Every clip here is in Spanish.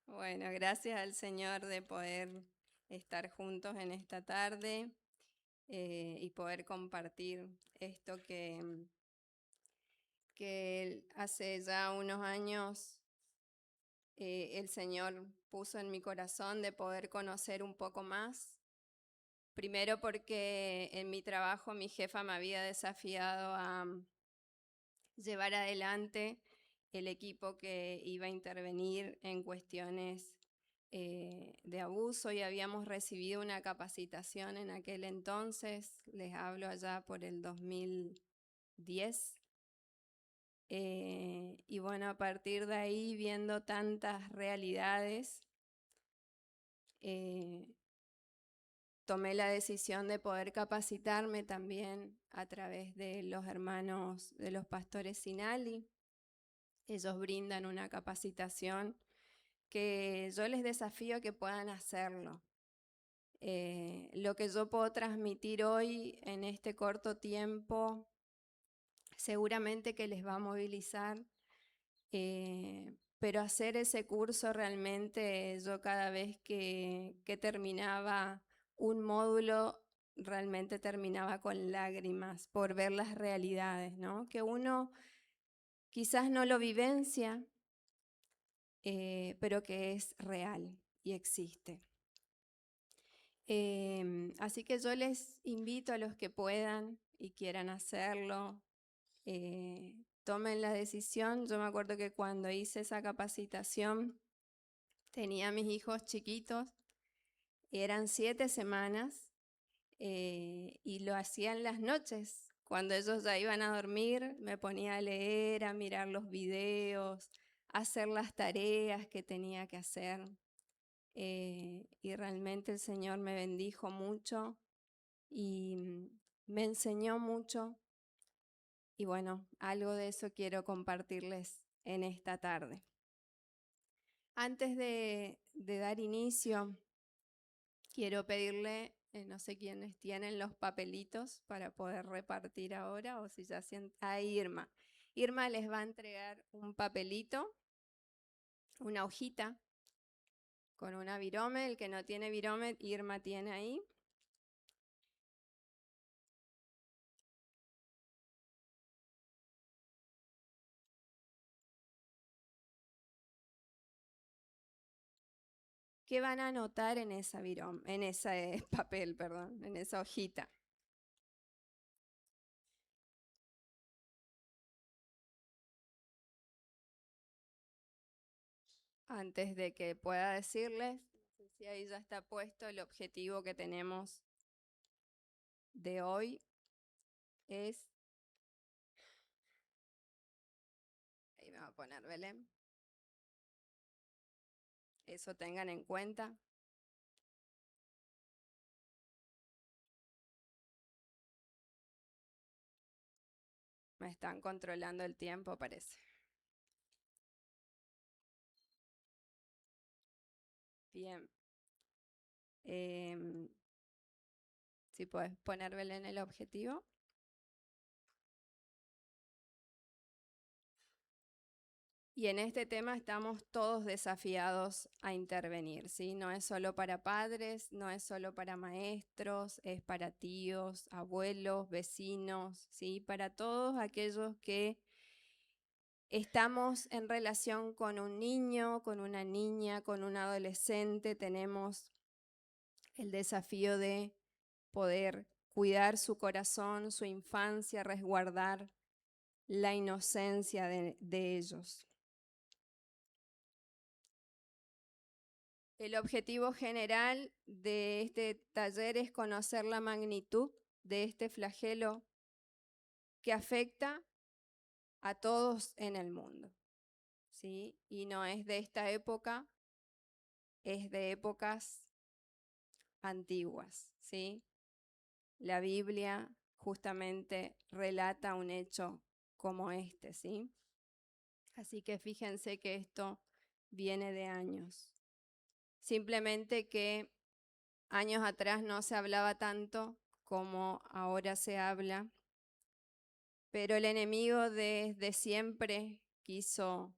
Bueno, gracias al Señor de poder estar juntos en esta tarde y poder compartir esto que hace ya unos años el Señor puso en mi corazón de poder conocer un poco más. Primero porque en mi trabajo mi jefa me había desafiado a llevar adelante el equipo que iba a intervenir en cuestiones de abuso y habíamos recibido una capacitación en aquel entonces, les hablo allá por el 2010. Y bueno, a partir de ahí, viendo tantas realidades, tomé la decisión de poder capacitarme también a través de los hermanos de los pastores Sinali. Ellos brindan una capacitación que yo les desafío a que puedan hacerlo. Lo que yo puedo transmitir hoy en este corto tiempo seguramente que les va a movilizar, pero hacer ese curso realmente yo cada vez que terminaba un módulo realmente terminaba con lágrimas por ver las realidades, ¿no? Que uno quizás no lo vivencia, pero que es real y existe. Así que yo les invito a los que puedan y quieran hacerlo, tomen la decisión. Yo me acuerdo que cuando hice esa capacitación tenía a mis hijos chiquitos, eran 7 semanas y lo hacía en las noches. Cuando ellos ya iban a dormir, me ponía a leer, a mirar los videos, a hacer las tareas que tenía que hacer. Y realmente el Señor me bendijo mucho y me enseñó mucho. Y bueno, algo de eso quiero compartirles en esta tarde. Antes de dar inicio, quiero pedirle, no sé quiénes tienen los papelitos para poder repartir ahora o si ya a Irma. Irma les va a entregar un papelito, una hojita con una virome. El que no tiene virome, Irma tiene ahí. ¿Qué van a anotar en esa en ese papel, perdón, en esa hojita? Antes de que pueda decirles, no sé si ahí ya está puesto el objetivo que tenemos de hoy es, ahí me va a poner Belén, eso tengan en cuenta. Me están controlando el tiempo, parece. Bien. Si puedes poner Belén el objetivo. Y en este tema estamos todos desafiados a intervenir, ¿sí? No es solo para padres, no es solo para maestros, es para tíos, abuelos, vecinos, ¿sí? Para todos aquellos que estamos en relación con un niño, con una niña, con un adolescente, tenemos el desafío de poder cuidar su corazón, su infancia, resguardar la inocencia de ellos. El objetivo general de este taller es conocer la magnitud de este flagelo que afecta a todos en el mundo, ¿sí? Y no es de esta época, es de épocas antiguas, ¿sí? La Biblia justamente relata un hecho como este, ¿sí? Así que fíjense que esto viene de años. Simplemente que años atrás no se hablaba tanto como ahora se habla, pero el enemigo desde siempre quiso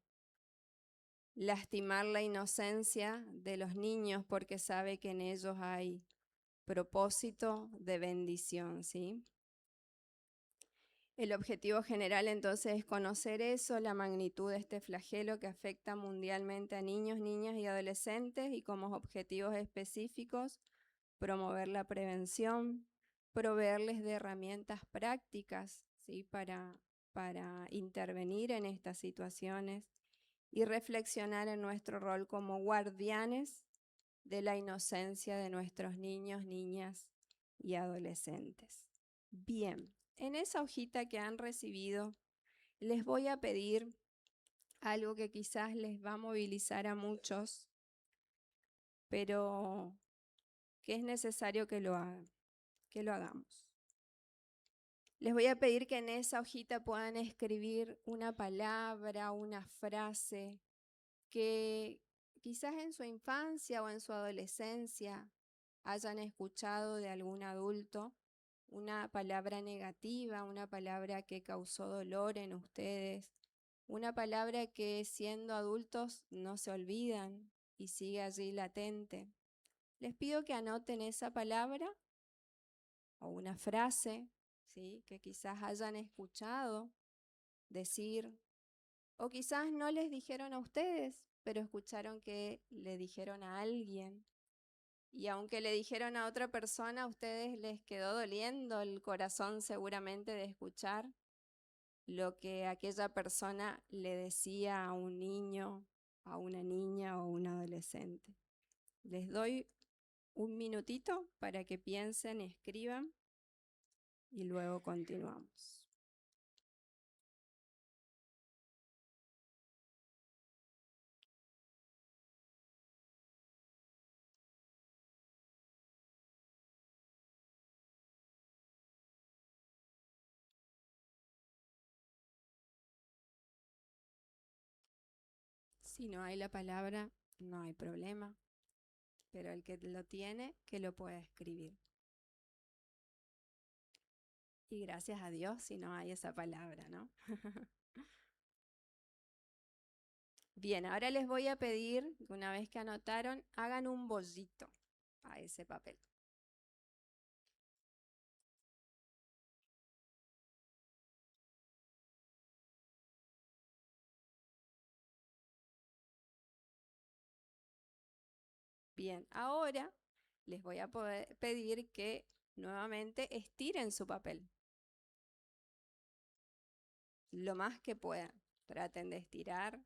lastimar la inocencia de los niños porque sabe que en ellos hay propósito de bendición, ¿sí? El objetivo general entonces es conocer eso, la magnitud de este flagelo que afecta mundialmente a niños, niñas y adolescentes, y como objetivos específicos promover la prevención, proveerles de herramientas prácticas, ¿sí? para intervenir en estas situaciones y reflexionar en nuestro rol como guardianes de la inocencia de nuestros niños, niñas y adolescentes. Bien, en esa hojita que han recibido, les voy a pedir algo que quizás les va a movilizar a muchos, pero que es necesario que lo hagan, que lo hagamos. Les voy a pedir que en esa hojita puedan escribir una palabra, una frase que quizás en su infancia o en su adolescencia hayan escuchado de algún adulto, una palabra negativa, una palabra que causó dolor en ustedes, una palabra que siendo adultos no se olvidan y sigue allí latente. Les pido que anoten esa palabra o una frase, ¿sí? que quizás hayan escuchado decir, o quizás no les dijeron a ustedes, pero escucharon que le dijeron a alguien. Y aunque le dijeron a otra persona, a ustedes les quedó doliendo el corazón seguramente de escuchar lo que aquella persona le decía a un niño, a una niña o un adolescente. Les doy un minutito para que piensen, escriban y luego continuamos. Si no hay la palabra, no hay problema, pero el que lo tiene, que lo pueda escribir. Y gracias a Dios si no hay esa palabra, ¿no? Bien, ahora les voy a pedir, una vez que anotaron, hagan un bollito a ese papel. Bien, ahora les voy a pedir que nuevamente estiren su papel. Lo más que puedan. Traten de estirar.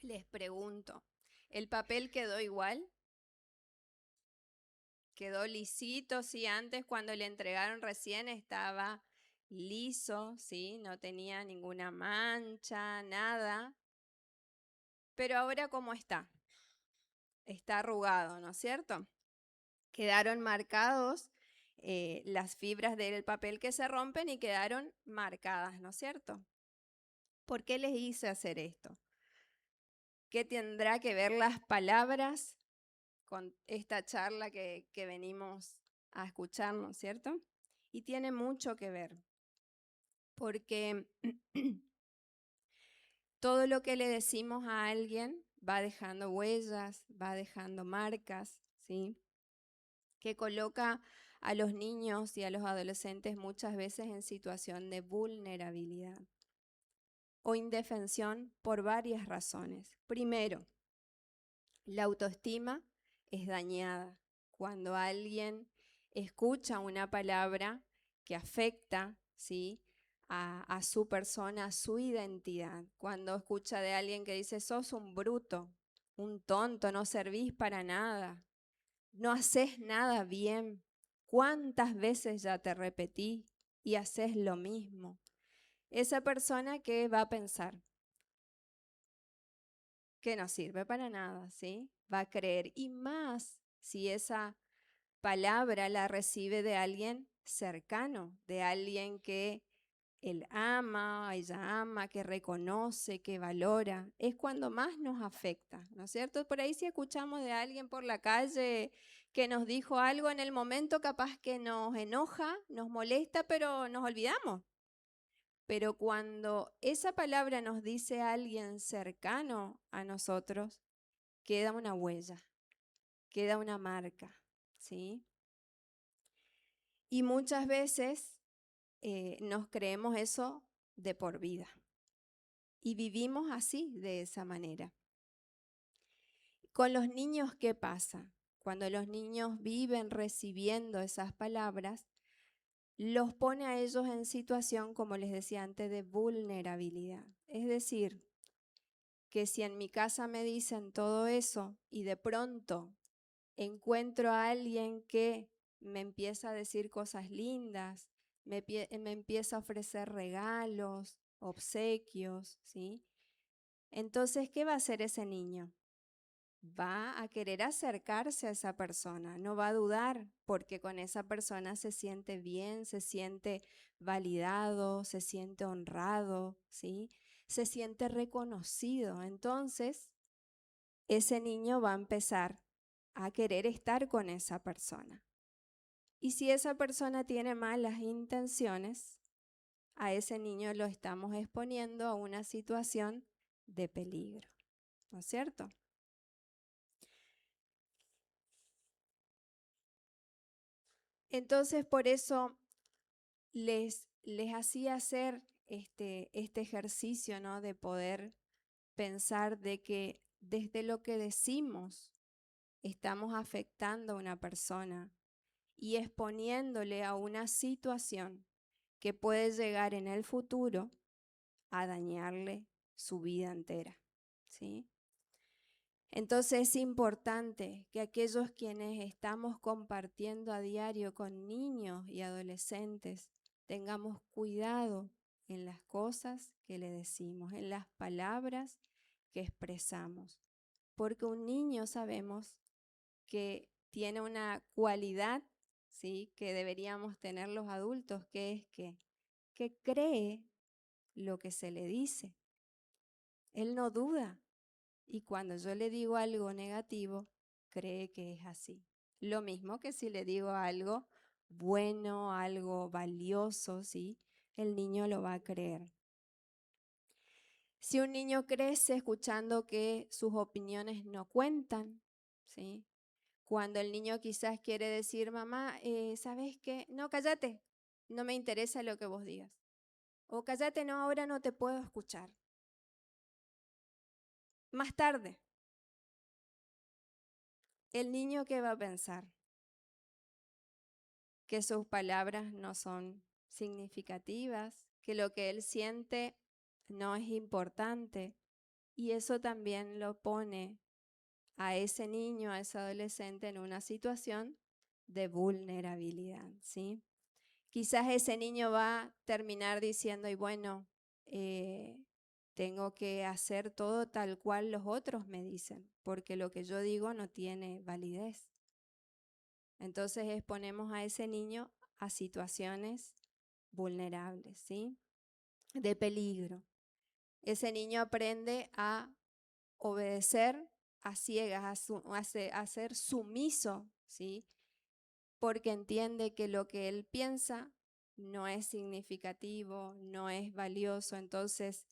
Les pregunto, ¿el papel quedó igual? ¿Quedó lisito? Sí, antes cuando le entregaron recién estaba liso, ¿sí? No tenía ninguna mancha, nada. Pero ahora, ¿cómo está? Está arrugado, ¿no es cierto? Quedaron marcados las fibras del papel que se rompen y quedaron marcadas, ¿no es cierto? ¿Por qué les hice hacer esto? ¿Qué tendrá que ver las palabras con esta charla que venimos a escuchar, ¿no es cierto? Y tiene mucho que ver, porque todo lo que le decimos a alguien va dejando huellas, va dejando marcas, ¿sí? Que coloca a los niños y a los adolescentes muchas veces en situación de vulnerabilidad o indefensión por varias razones. Primero, la autoestima es dañada cuando alguien escucha una palabra que afecta, ¿sí? a su persona, a su identidad. Cuando escucha de alguien que dice, sos un bruto, un tonto, no servís para nada, no haces nada bien. ¿Cuántas veces ya te repetí y haces lo mismo? Esa persona que va a pensar que no sirve para nada, ¿sí? Va a creer. Y más si esa palabra la recibe de alguien cercano, de alguien que él ama, ella ama, que reconoce, que valora, es cuando más nos afecta, ¿no es cierto? Por ahí si escuchamos de alguien por la calle que nos dijo algo en el momento, capaz que nos enoja, nos molesta, pero nos olvidamos. Pero cuando esa palabra nos dice a alguien cercano a nosotros, queda una huella, queda una marca, ¿sí? Y muchas veces nos creemos eso de por vida y vivimos así, de esa manera. Con los niños, ¿qué pasa? Cuando los niños viven recibiendo esas palabras, los pone a ellos en situación, como les decía antes, de vulnerabilidad. Es decir, que si en mi casa me dicen todo eso y de pronto encuentro a alguien que me empieza a decir cosas lindas, me empieza a ofrecer regalos, obsequios, ¿sí? Entonces, ¿qué va a hacer ese niño? Va a querer acercarse a esa persona, no va a dudar, porque con esa persona se siente bien, se siente validado, se siente honrado, ¿sí? Se siente reconocido. Entonces, ese niño va a empezar a querer estar con esa persona. Y si esa persona tiene malas intenciones, a ese niño lo estamos exponiendo a una situación de peligro, ¿no es cierto? Entonces, por eso les hacía hacer este ejercicio, ¿no? De poder pensar de que desde lo que decimos estamos afectando a una persona y exponiéndole a una situación que puede llegar en el futuro a dañarle su vida entera, ¿sí? Entonces es importante que aquellos quienes estamos compartiendo a diario con niños y adolescentes tengamos cuidado en las cosas que le decimos, en las palabras que expresamos, porque un niño sabemos que tiene una cualidad, ¿sí?, que deberíamos tener los adultos, que es que cree lo que se le dice. Él no duda. Y cuando yo le digo algo negativo, cree que es así. Lo mismo que si le digo algo bueno, algo valioso, ¿sí? El niño lo va a creer. Si un niño crece escuchando que sus opiniones no cuentan, ¿sí? Cuando el niño quizás quiere decir, mamá, ¿sabes qué? No, cállate, no me interesa lo que vos digas. O cállate, no, ahora no te puedo escuchar. Más tarde, el niño, ¿qué va a pensar? Que sus palabras no son significativas, que lo que él siente no es importante. Y eso también lo pone a ese niño, a ese adolescente en una situación de vulnerabilidad, ¿sí? Quizás ese niño va a terminar diciendo, y bueno, tengo que hacer todo tal cual los otros me dicen, porque lo que yo digo no tiene validez. Entonces exponemos a ese niño a situaciones vulnerables, ¿sí? De peligro. Ese niño aprende a obedecer a ciegas, a ser sumiso, ¿sí? Porque entiende que lo que él piensa no es significativo, no es valioso. Entonces,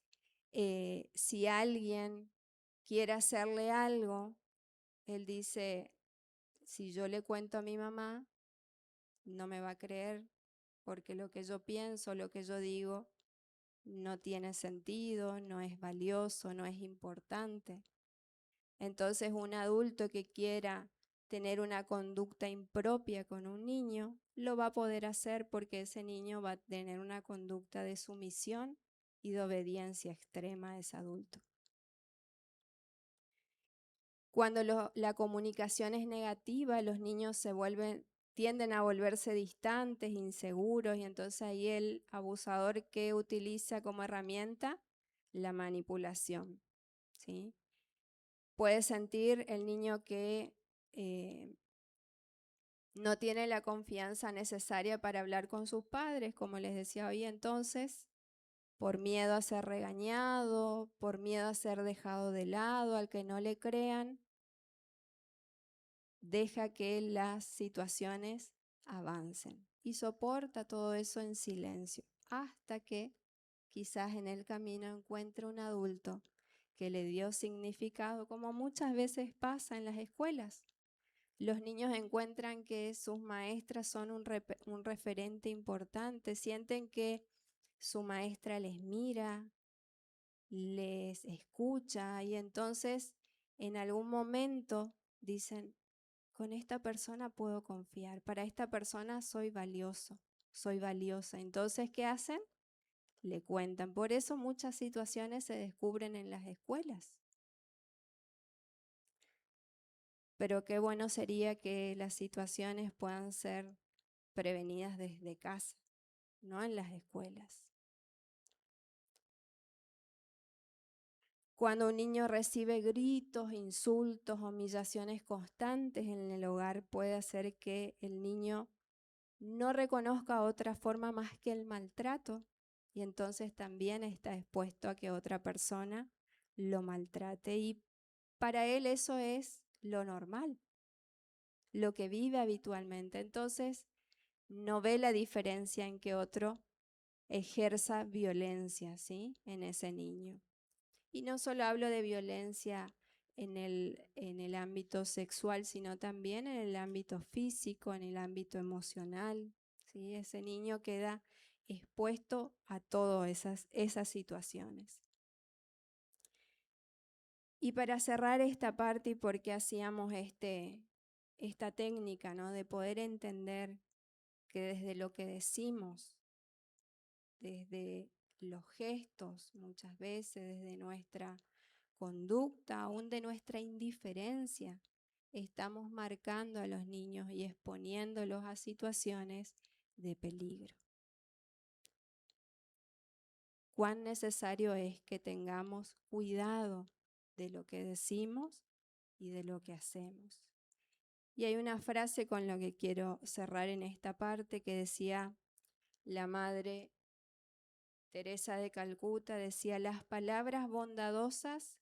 si alguien quiere hacerle algo, él dice, si yo le cuento a mi mamá, no me va a creer, porque lo que yo pienso, lo que yo digo, no tiene sentido, no es valioso, no es importante. Entonces, un adulto que quiera tener una conducta impropia con un niño, lo va a poder hacer porque ese niño va a tener una conducta de sumisión y de obediencia extrema a ese adulto. Cuando la comunicación es negativa, los niños tienden a volverse distantes, inseguros, y entonces ahí el abusador, que utiliza como herramienta la manipulación, ¿sí? Puede sentir el niño que no tiene la confianza necesaria para hablar con sus padres, como les decía hoy, entonces por miedo a ser regañado, por miedo a ser dejado de lado, al que no le crean, deja que las situaciones avancen y soporta todo eso en silencio hasta que quizás en el camino encuentre un adulto que le dio significado, como muchas veces pasa en las escuelas. Los niños encuentran que sus maestras son un referente importante, sienten que su maestra les mira, les escucha y entonces en algún momento dicen, con esta persona puedo confiar, para esta persona soy valioso, soy valiosa. Entonces, ¿qué hacen? Le cuentan. Por eso muchas situaciones se descubren en las escuelas. Pero qué bueno sería que las situaciones puedan ser prevenidas desde casa, no en las escuelas. Cuando un niño recibe gritos, insultos, humillaciones constantes en el hogar, puede hacer que el niño no reconozca otra forma más que el maltrato y entonces también está expuesto a que otra persona lo maltrate y para él eso es lo normal, lo que vive habitualmente. Entonces no ve la diferencia en que otro ejerza violencia, ¿sí? En ese niño. Y no solo hablo de violencia en el ámbito sexual, sino también en el ámbito físico, en el ámbito emocional, ¿sí? Ese niño queda expuesto a todas esas situaciones. Y para cerrar esta parte y por qué hacíamos esta técnica, ¿no? De poder entender que desde lo que decimos, desde los gestos, muchas veces desde nuestra conducta, aún de nuestra indiferencia, estamos marcando a los niños y exponiéndolos a situaciones de peligro. Cuán necesario es que tengamos cuidado de lo que decimos y de lo que hacemos. Y hay una frase con la que quiero cerrar en esta parte que decía la madre Teresa de Calcuta, decía, las palabras bondadosas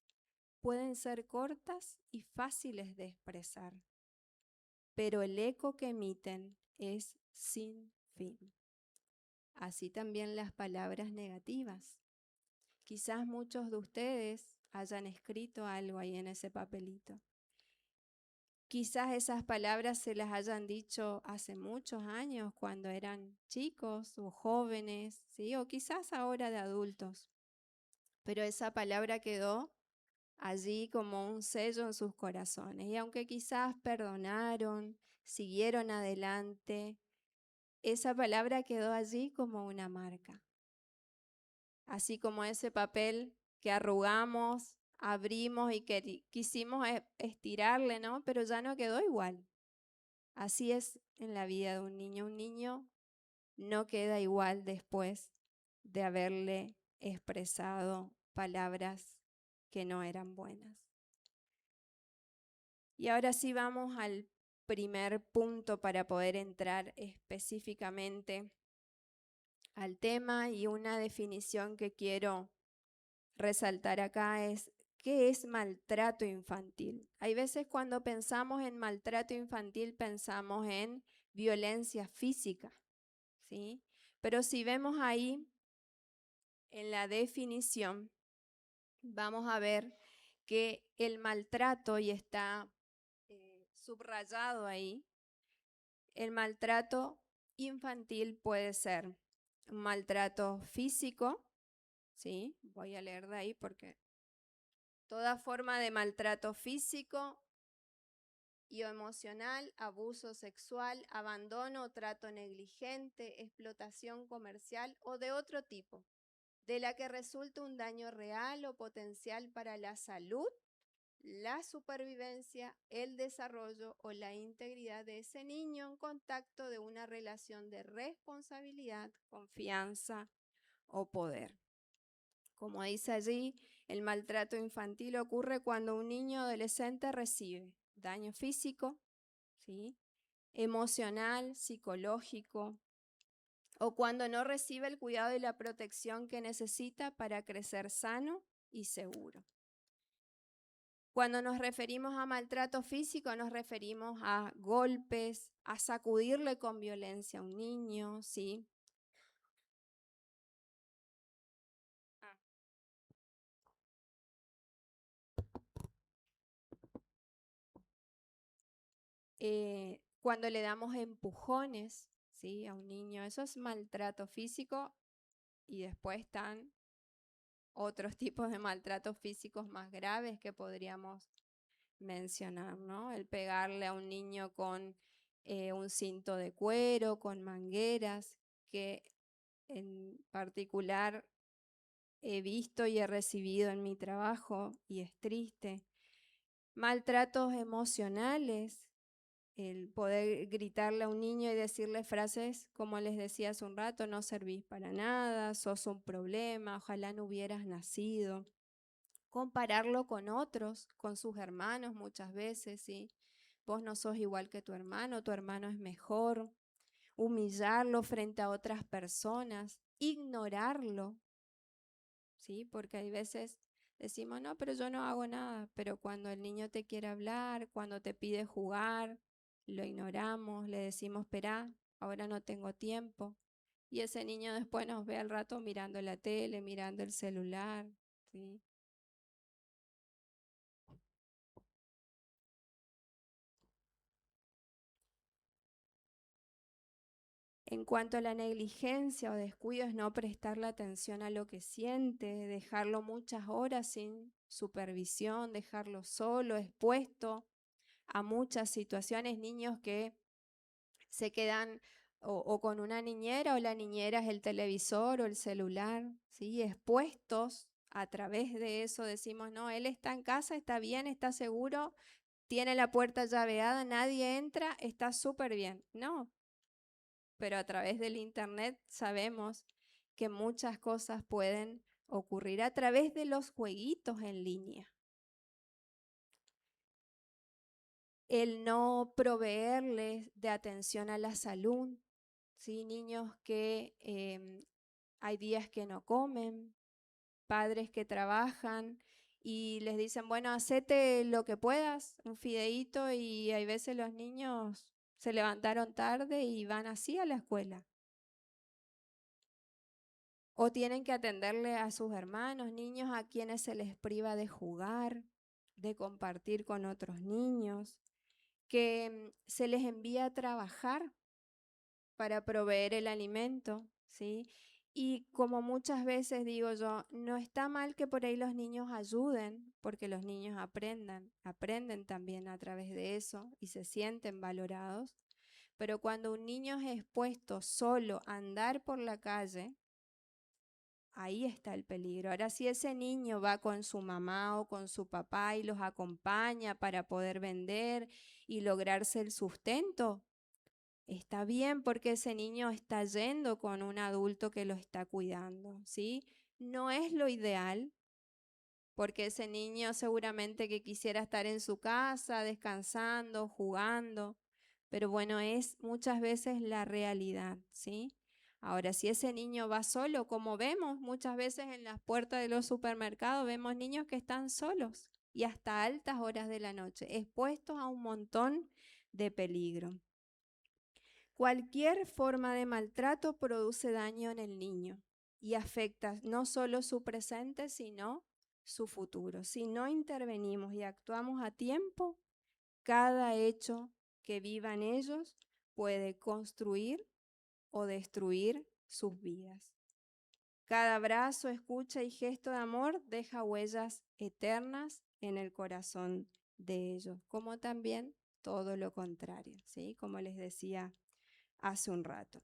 pueden ser cortas y fáciles de expresar, pero el eco que emiten es sin fin. Así también las palabras negativas. Quizás muchos de ustedes hayan escrito algo ahí en ese papelito. Quizás esas palabras se las hayan dicho hace muchos años cuando eran chicos o jóvenes, ¿sí? O quizás ahora de adultos. Pero esa palabra quedó allí como un sello en sus corazones. Y aunque quizás perdonaron, siguieron adelante, esa palabra quedó allí como una marca. Así como ese papel que arrugamos, abrimos y que quisimos estirarle, ¿no? Pero ya no quedó igual. Así es en la vida de un niño. Un niño no queda igual después de haberle expresado palabras que no eran buenas. Y ahora sí vamos al primer punto para poder entrar específicamente al tema, y una definición que quiero resaltar acá es ¿qué es maltrato infantil? Hay veces cuando pensamos en maltrato infantil pensamos en violencia física, ¿sí? Pero si vemos ahí en la definición, vamos a ver que el maltrato, y está subrayado ahí, el maltrato infantil puede ser un maltrato físico, ¿sí? Voy a leer de ahí porque toda forma de maltrato físico y emocional, abuso sexual, abandono o trato negligente, explotación comercial o de otro tipo, de la que resulta un daño real o potencial para la salud, la supervivencia, el desarrollo o la integridad de ese niño en contacto de una relación de responsabilidad, confianza o poder. Como dice allí, el maltrato infantil ocurre cuando un niño o adolescente recibe daño físico, ¿sí? Emocional, psicológico, o cuando no recibe el cuidado y la protección que necesita para crecer sano y seguro. Cuando nos referimos a maltrato físico, nos referimos a golpes, a sacudirle con violencia a un niño, ¿sí? Cuando le damos empujones, ¿sí? A un niño, eso es maltrato físico, y después están otros tipos de maltratos físicos más graves que podríamos mencionar, ¿no? El pegarle a un niño con un cinto de cuero, con mangueras, que en particular he visto y he recibido en mi trabajo y es triste. Maltratos emocionales, el poder gritarle a un niño y decirle frases como les decía hace un rato: no servís para nada, sos un problema, ojalá no hubieras nacido. Compararlo con otros, con sus hermanos muchas veces, ¿sí? Vos no sos igual que tu hermano es mejor. Humillarlo frente a otras personas, ignorarlo, ¿sí? Porque hay veces decimos, no, pero yo no hago nada, pero cuando el niño te quiere hablar, cuando te pide jugar, lo ignoramos, le decimos, espera, ahora no tengo tiempo. Y ese niño después nos ve al rato mirando la tele, mirando el celular, ¿sí? En cuanto a la negligencia o descuido, es no prestarle atención a lo que siente, dejarlo muchas horas sin supervisión, dejarlo solo, expuesto a muchas situaciones. Niños que se quedan o con una niñera, o la niñera es el televisor o el celular, ¿sí? Expuestos a través de eso. Decimos, no, él está en casa, está bien, está seguro, tiene la puerta llaveada, nadie entra, está súper bien. No, pero a través del internet sabemos que muchas cosas pueden ocurrir a través de los jueguitos en línea. El no proveerles de atención a la salud, ¿sí? Niños que hay días que no comen, padres que trabajan y les dicen, bueno, hacete lo que puedas, un fideíto, y hay veces los niños se levantaron tarde y van así a la escuela. O tienen que atenderle a sus hermanos, niños a quienes se les priva de jugar, de compartir con otros niños, que se les envía a trabajar para proveer el alimento, ¿sí? Y como muchas veces digo yo, no está mal que por ahí los niños ayuden, porque los niños aprenden también a través de eso y se sienten valorados, pero cuando un niño es expuesto solo a andar por la calle, ahí está el peligro. Ahora, si ese niño va con su mamá o con su papá y los acompaña para poder vender y lograrse el sustento, está bien, porque ese niño está yendo con un adulto que lo está cuidando, ¿sí? No es lo ideal, porque ese niño seguramente que quisiera estar en su casa, descansando, jugando, pero bueno, es muchas veces la realidad, ¿sí? Ahora, si ese niño va solo, como vemos muchas veces en las puertas de los supermercados, vemos niños que están solos y hasta altas horas de la noche, expuestos a un montón de peligro. Cualquier forma de maltrato produce daño en el niño y afecta no solo su presente, sino su futuro. Si no intervenimos y actuamos a tiempo, cada hecho que vivan ellos puede construir o destruir sus vidas. Cada abrazo, escucha y gesto de amor deja huellas eternas en el corazón de ellos, como también todo lo contrario, ¿sí? Como les decía hace un rato.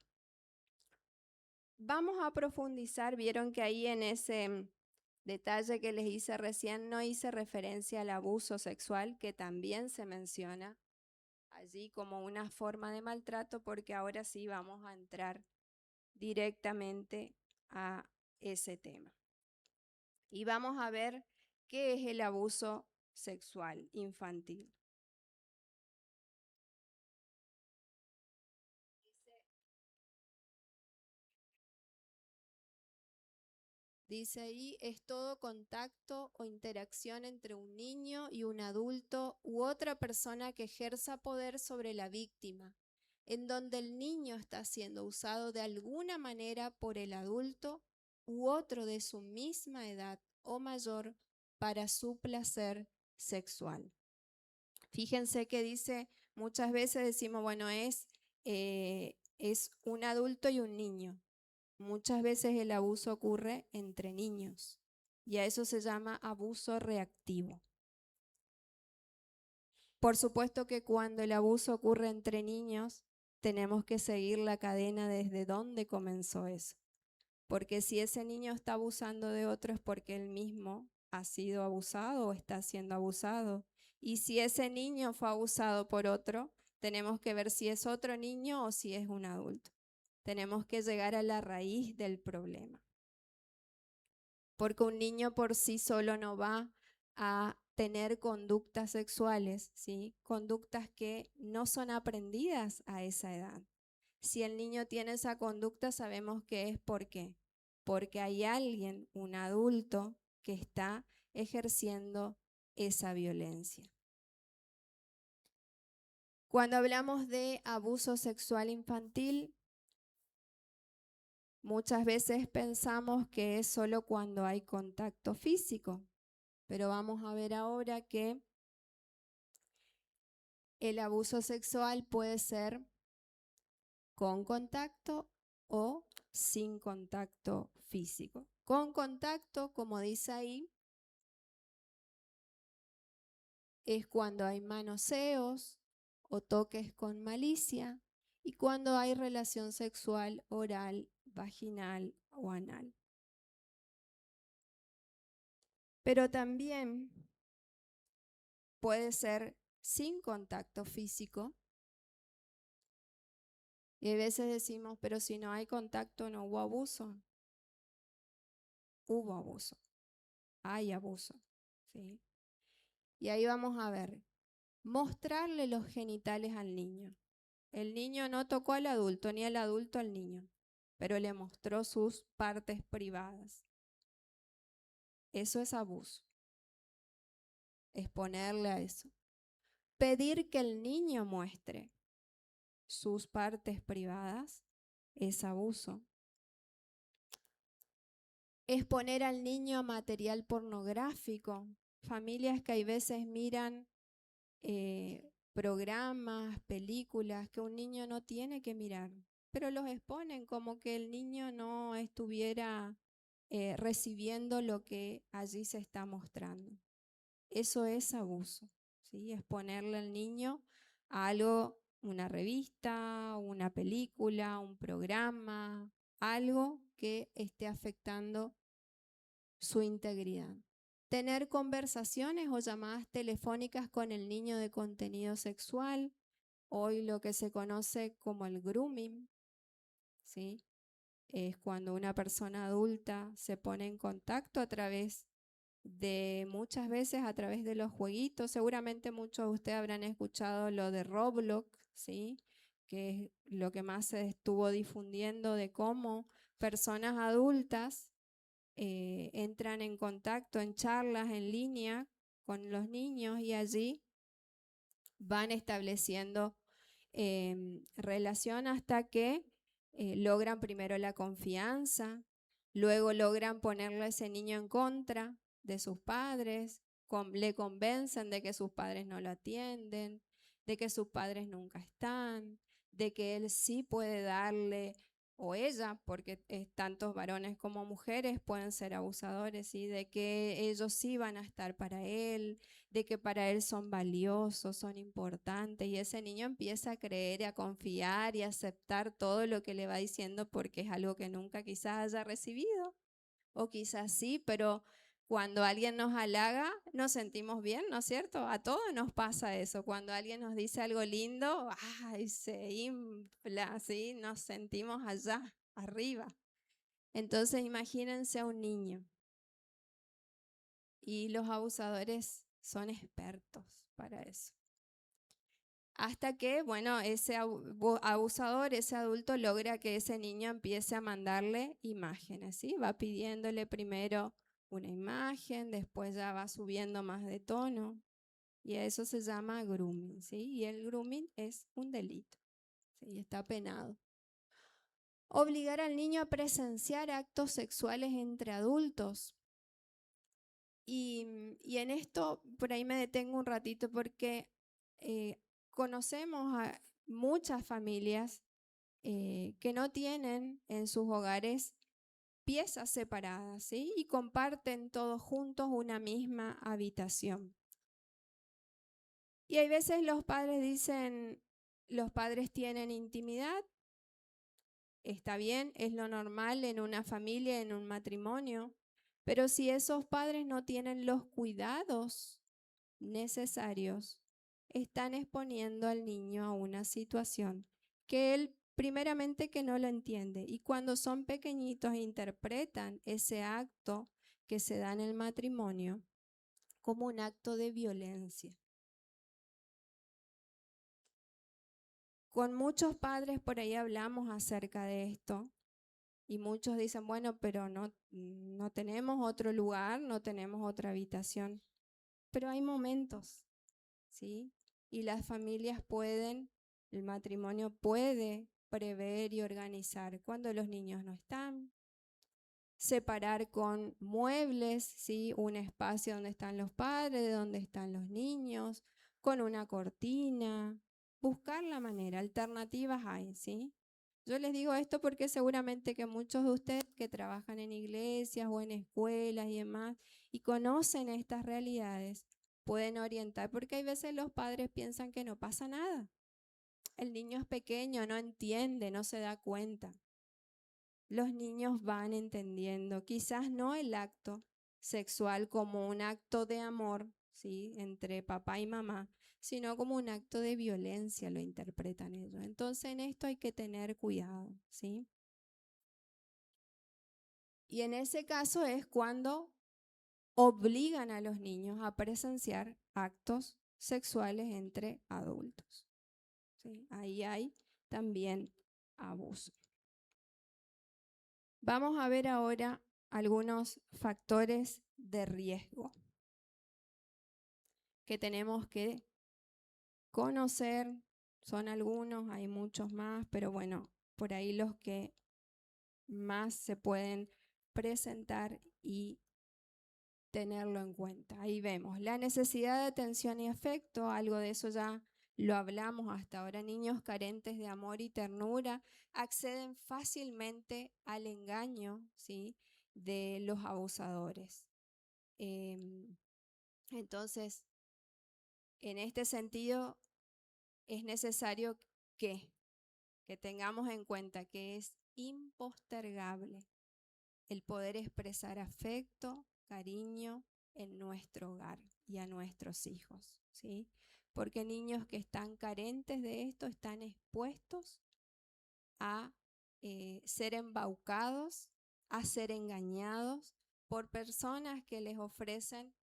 Vamos a profundizar, vieron que ahí en ese detalle que les hice recién no hice referencia al abuso sexual, que también se menciona allí como una forma de maltrato, porque ahora sí vamos a entrar directamente a ese tema. Y vamos a ver qué es el abuso sexual infantil. Dice ahí, es todo contacto o interacción entre un niño y un adulto u otra persona que ejerza poder sobre la víctima, en donde el niño está siendo usado de alguna manera por el adulto u otro de su misma edad o mayor para su placer sexual. Fíjense que dice, muchas veces decimos, bueno, es un adulto y un niño. Muchas veces el abuso ocurre entre niños y a eso se llama abuso reactivo. Por supuesto que cuando el abuso ocurre entre niños, tenemos que seguir la cadena desde donde comenzó eso. Porque si ese niño está abusando de otro es porque él mismo ha sido abusado o está siendo abusado. Y si ese niño fue abusado por otro, tenemos que ver si es otro niño o si es un adulto. Tenemos que llegar a la raíz del problema. Porque un niño por sí solo no va a tener conductas sexuales, ¿sí? Conductas que no son aprendidas a esa edad. Si el niño tiene esa conducta, sabemos que es ¿por qué? Porque hay alguien, un adulto, que está ejerciendo esa violencia. Cuando hablamos de abuso sexual infantil, muchas veces pensamos que es solo cuando hay contacto físico, pero vamos a ver ahora que el abuso sexual puede ser con contacto o sin contacto físico. Con contacto, como dice ahí, es cuando hay manoseos o toques con malicia y cuando hay relación sexual oral, vaginal o anal. Pero también puede ser sin contacto físico. Y a veces decimos, pero si no hay contacto no hubo abuso. Hubo abuso. Hay abuso. ¿Sí? Y ahí vamos a ver. Mostrarle los genitales al niño. El niño no tocó al adulto, ni el adulto al niño, pero le mostró sus partes privadas. Eso es abuso. Exponerle a eso. Pedir que el niño muestre sus partes privadas es abuso. Exponer al niño a material pornográfico. Familias que hay veces miran programas, películas que un niño no tiene que mirar, pero los exponen como que el niño no estuviera recibiendo lo que allí se está mostrando. Eso es abuso, ¿sí? Exponerle al niño a algo, una revista, una película, un programa, algo que esté afectando su integridad. Tener conversaciones o llamadas telefónicas con el niño de contenido sexual, hoy lo que se conoce como el grooming, ¿sí? Es cuando una persona adulta se pone en contacto a través de, muchas veces a través de los jueguitos. Seguramente muchos de ustedes habrán escuchado lo de Roblox, ¿sí? Que es lo que más se estuvo difundiendo de cómo personas adultas entran en contacto en charlas en línea con los niños y allí van estableciendo relación hasta que logran primero la confianza, luego logran ponerle a ese niño en contra de sus padres, le convencen de que sus padres no lo atienden, de que sus padres nunca están, de que él sí puede darle, o ella, porque tantos varones como mujeres pueden ser abusadores, ¿sí? De que ellos sí van a estar para él, de que para él son valiosos, son importantes, y ese niño empieza a creer y a confiar y a aceptar todo lo que le va diciendo porque es algo que nunca quizás haya recibido, o quizás sí, pero cuando alguien nos halaga nos sentimos bien, ¿no es cierto? A todos nos pasa eso, cuando alguien nos dice algo lindo, ¡ay! Se infla, ¿sí? Nos sentimos allá, arriba. Entonces imagínense a un niño. Y los abusadores son expertos para eso. hasta que, bueno, ese abusador, ese adulto logra que ese niño empiece a mandarle imágenes, ¿sí? Va pidiéndole primero una imagen, después ya va subiendo más de tono, y eso se llama grooming, ¿sí? Y el grooming es un delito, ¿sí? Está penado. Obligar al niño a presenciar actos sexuales entre adultos. Y en esto, por ahí me detengo un ratito porque conocemos a muchas familias que no tienen en sus hogares piezas separadas, ¿sí? Y comparten todos juntos una misma habitación. Y hay veces los padres dicen, los padres tienen intimidad, está bien, es lo normal en una familia, en un matrimonio, pero si esos padres no tienen los cuidados necesarios, están exponiendo al niño a una situación que él primeramente que no lo entiende, y cuando son pequeñitos interpretan ese acto que se da en el matrimonio como un acto de violencia. Con muchos padres por ahí hablamos acerca de esto y muchos dicen, bueno, pero no tenemos otro lugar, no tenemos otra habitación. Pero hay momentos, ¿sí? Y las familias pueden, el matrimonio puede prever y organizar cuando los niños no están. Separar con muebles, ¿sí? Un espacio donde están los padres, donde están los niños, con una cortina. Buscar la manera, alternativas hay, ¿sí? Yo les digo esto porque seguramente que muchos de ustedes que trabajan en iglesias o en escuelas y demás y conocen estas realidades, pueden orientar, porque hay veces los padres piensan que no pasa nada. El niño es pequeño, no entiende, no se da cuenta. Los niños van entendiendo, quizás no el acto sexual como un acto de amor, ¿sí? Entre papá y mamá, sino como un acto de violencia, lo interpretan ellos. Entonces en esto hay que tener cuidado, ¿sí? Y en ese caso es cuando obligan a los niños a presenciar actos sexuales entre adultos, ¿sí? Ahí hay también abuso. Vamos a ver ahora algunos factores de riesgo que tenemos que conocer. Son algunos, hay muchos más, pero bueno, por ahí los que más se pueden presentar y tenerlo en cuenta. Ahí vemos la necesidad de atención y afecto, algo de eso ya lo hablamos hasta ahora. Niños carentes de amor y ternura acceden fácilmente al engaño, ¿sí? De los abusadores. Entonces, en este sentido, es necesario que tengamos en cuenta que es impostergable el poder expresar afecto, cariño en nuestro hogar y a nuestros hijos, ¿sí? Porque niños que están carentes de esto están expuestos a ser embaucados, a ser engañados por personas que les ofrecen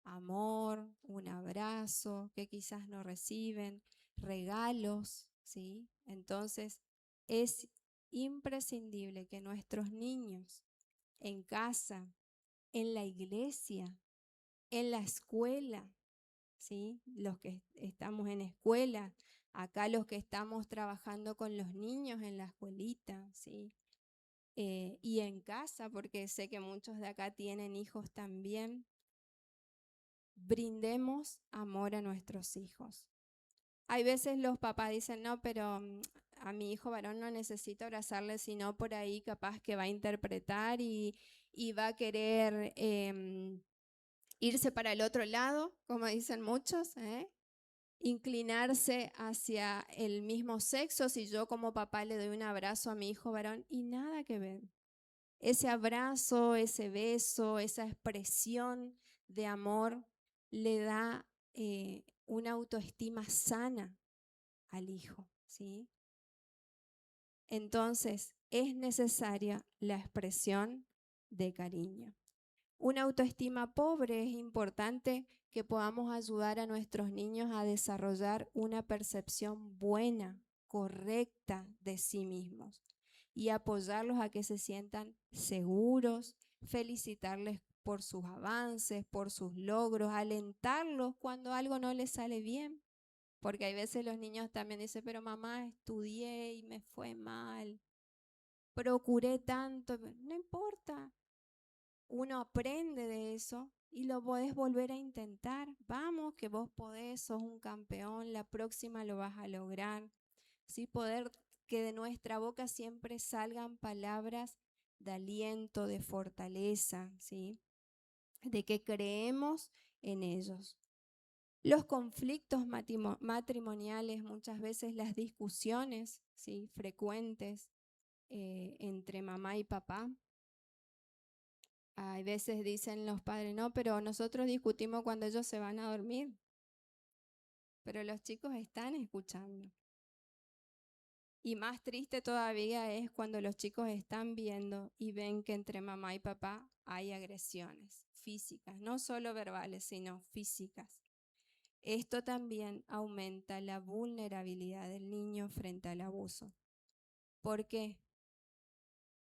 amor, un abrazo, que quizás no reciben, regalos, ¿sí? Entonces, es imprescindible que nuestros niños en casa, en la iglesia, en la escuela, ¿sí? Los que estamos en escuela, acá los que estamos trabajando con los niños en la escuelita, ¿sí? Y en casa, porque sé que muchos de acá tienen hijos también, brindemos amor a nuestros hijos. Hay veces los papás dicen, no, pero a mi hijo varón no necesito abrazarle, sino por ahí capaz que va a interpretar y va a querer irse para el otro lado, como dicen muchos, inclinarse hacia el mismo sexo, si yo como papá le doy un abrazo a mi hijo varón, y nada que ver. Ese abrazo, ese beso, esa expresión de amor le da una autoestima sana al hijo, ¿sí? Entonces, es necesaria la expresión de cariño. Una autoestima pobre, es importante que podamos ayudar a nuestros niños a desarrollar una percepción buena, correcta de sí mismos y apoyarlos a que se sientan seguros, felicitarles por sus avances, por sus logros, alentarlos cuando algo no les sale bien. Porque hay veces los niños también dicen, pero mamá, estudié y me fue mal, procuré tanto, no importa. Uno aprende de eso y lo podés volver a intentar. Vamos, que vos podés, sos un campeón, la próxima lo vas a lograr. ¿Sí? Poder que de nuestra boca siempre salgan palabras de aliento, de fortaleza, ¿sí? De que creemos en ellos. Los conflictos matrimoniales, muchas veces las discusiones, ¿sí? Frecuentes entre mamá y papá. Hay veces dicen los padres, no, pero nosotros discutimos cuando ellos se van a dormir. Pero los chicos están escuchando. Y más triste todavía es cuando los chicos están viendo y ven que entre mamá y papá hay agresiones físicas, no solo verbales, sino físicas. Esto también aumenta la vulnerabilidad del niño frente al abuso. ¿Por qué?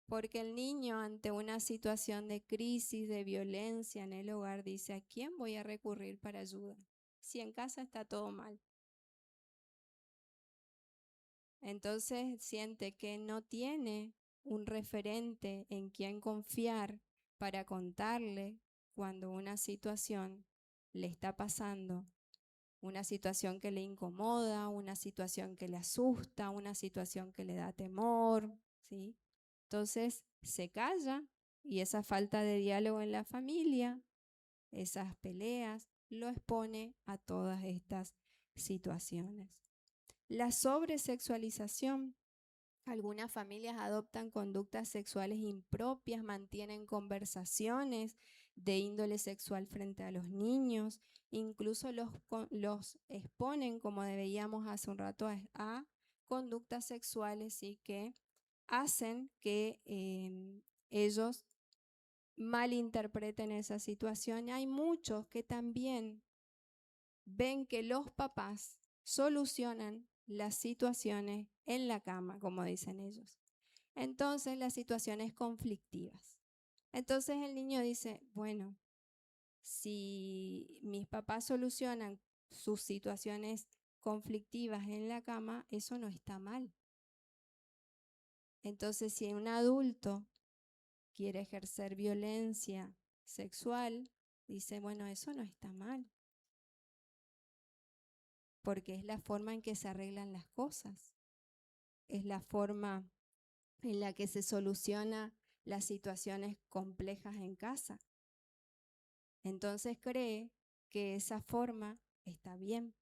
Porque el niño ante una situación de crisis, de violencia en el hogar, dice, ¿a quién voy a recurrir para ayuda? Si en casa está todo mal. Entonces siente que no tiene un referente en quien confiar para contarle cuando una situación le está pasando, una situación que le incomoda, una situación que le asusta, una situación que le da temor, ¿sí? Entonces se calla y esa falta de diálogo en la familia, esas peleas, lo expone a todas estas situaciones. La sobresexualización. Algunas familias adoptan conductas sexuales impropias, mantienen conversaciones de índole sexual frente a los niños, incluso los exponen, como veíamos hace un rato, a conductas sexuales y que hacen que ellos malinterpreten esa situación. Hay muchos que también ven que los papás solucionan las situaciones en la cama, como dicen ellos. Entonces, las situaciones conflictivas. Entonces el niño dice, bueno, si mis papás solucionan sus situaciones conflictivas en la cama, eso no está mal. Entonces, si un adulto quiere ejercer violencia sexual, dice, bueno, eso no está mal. Porque es la forma en que se arreglan las cosas. Es la forma en la que se soluciona las situaciones complejas en casa. Entonces cree que esa forma está bien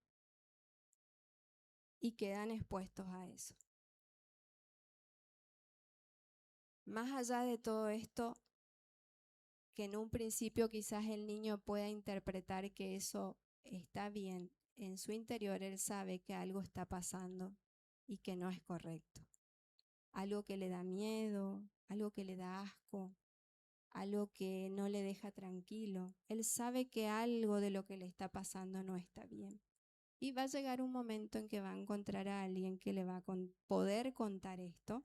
y quedan expuestos a eso. Más allá de todo esto, que en un principio quizás el niño pueda interpretar que eso está bien, en su interior él sabe que algo está pasando y que no es correcto. Algo que le da miedo, algo que le da asco, algo que no le deja tranquilo. Él sabe que algo de lo que le está pasando no está bien. Y va a llegar un momento en que va a encontrar a alguien que le va a poder contar esto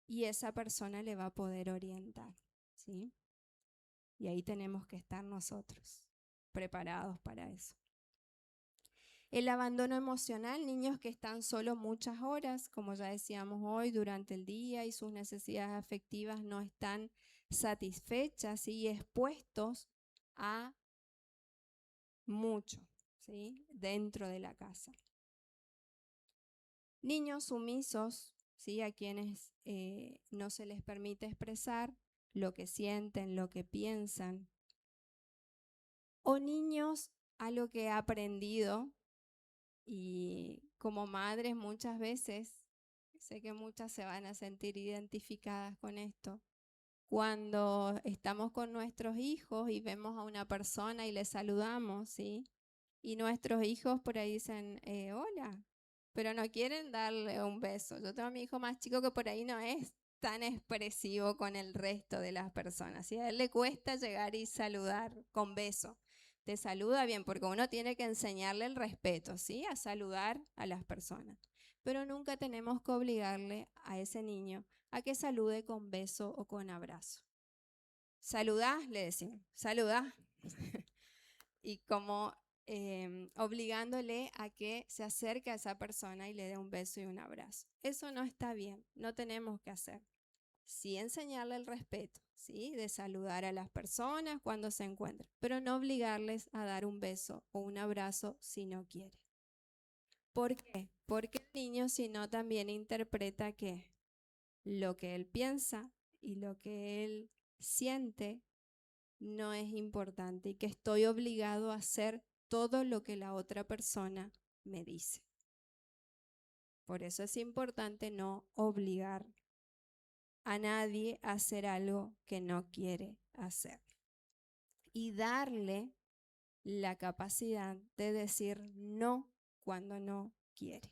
y esa persona le va a poder orientar, ¿sí? Y ahí tenemos que estar nosotros preparados para eso. El abandono emocional, niños que están solo muchas horas, como ya decíamos hoy, durante el día y sus necesidades afectivas no están satisfechas y expuestos a mucho, ¿sí? Dentro de la casa. Niños sumisos, ¿sí? A quienes no se les permite expresar lo que sienten, lo que piensan. O niños, algo que he aprendido y como madres muchas veces, sé que muchas se van a sentir identificadas con esto, cuando estamos con nuestros hijos y vemos a una persona y le saludamos, ¿sí? Y nuestros hijos por ahí dicen, hola, pero no quieren darle un beso. Yo tengo a mi hijo más chico que por ahí no es tan expresivo con el resto de las personas, ¿sí? A él le cuesta llegar y saludar con beso. te saluda bien, porque uno tiene que enseñarle el respeto, ¿sí? A saludar a las personas. Pero nunca tenemos que obligarle a ese niño a que salude con beso o con abrazo. Saludá, le decimos, saludá. Y como obligándole a que se acerque a esa persona y le dé un beso y un abrazo. Eso no está bien, no tenemos que hacer. Sí enseñarle el respeto, ¿sí? De saludar a las personas cuando se encuentran, pero no obligarles a dar un beso o un abrazo si no quiere. ¿Por qué? Porque el niño si no también interpreta que lo que él piensa y lo que él siente no es importante y que estoy obligado a hacer todo lo que la otra persona me dice. Por eso es importante no obligar a nadie a hacer algo que no quiere hacer. Y darle la capacidad de decir no cuando no quiere.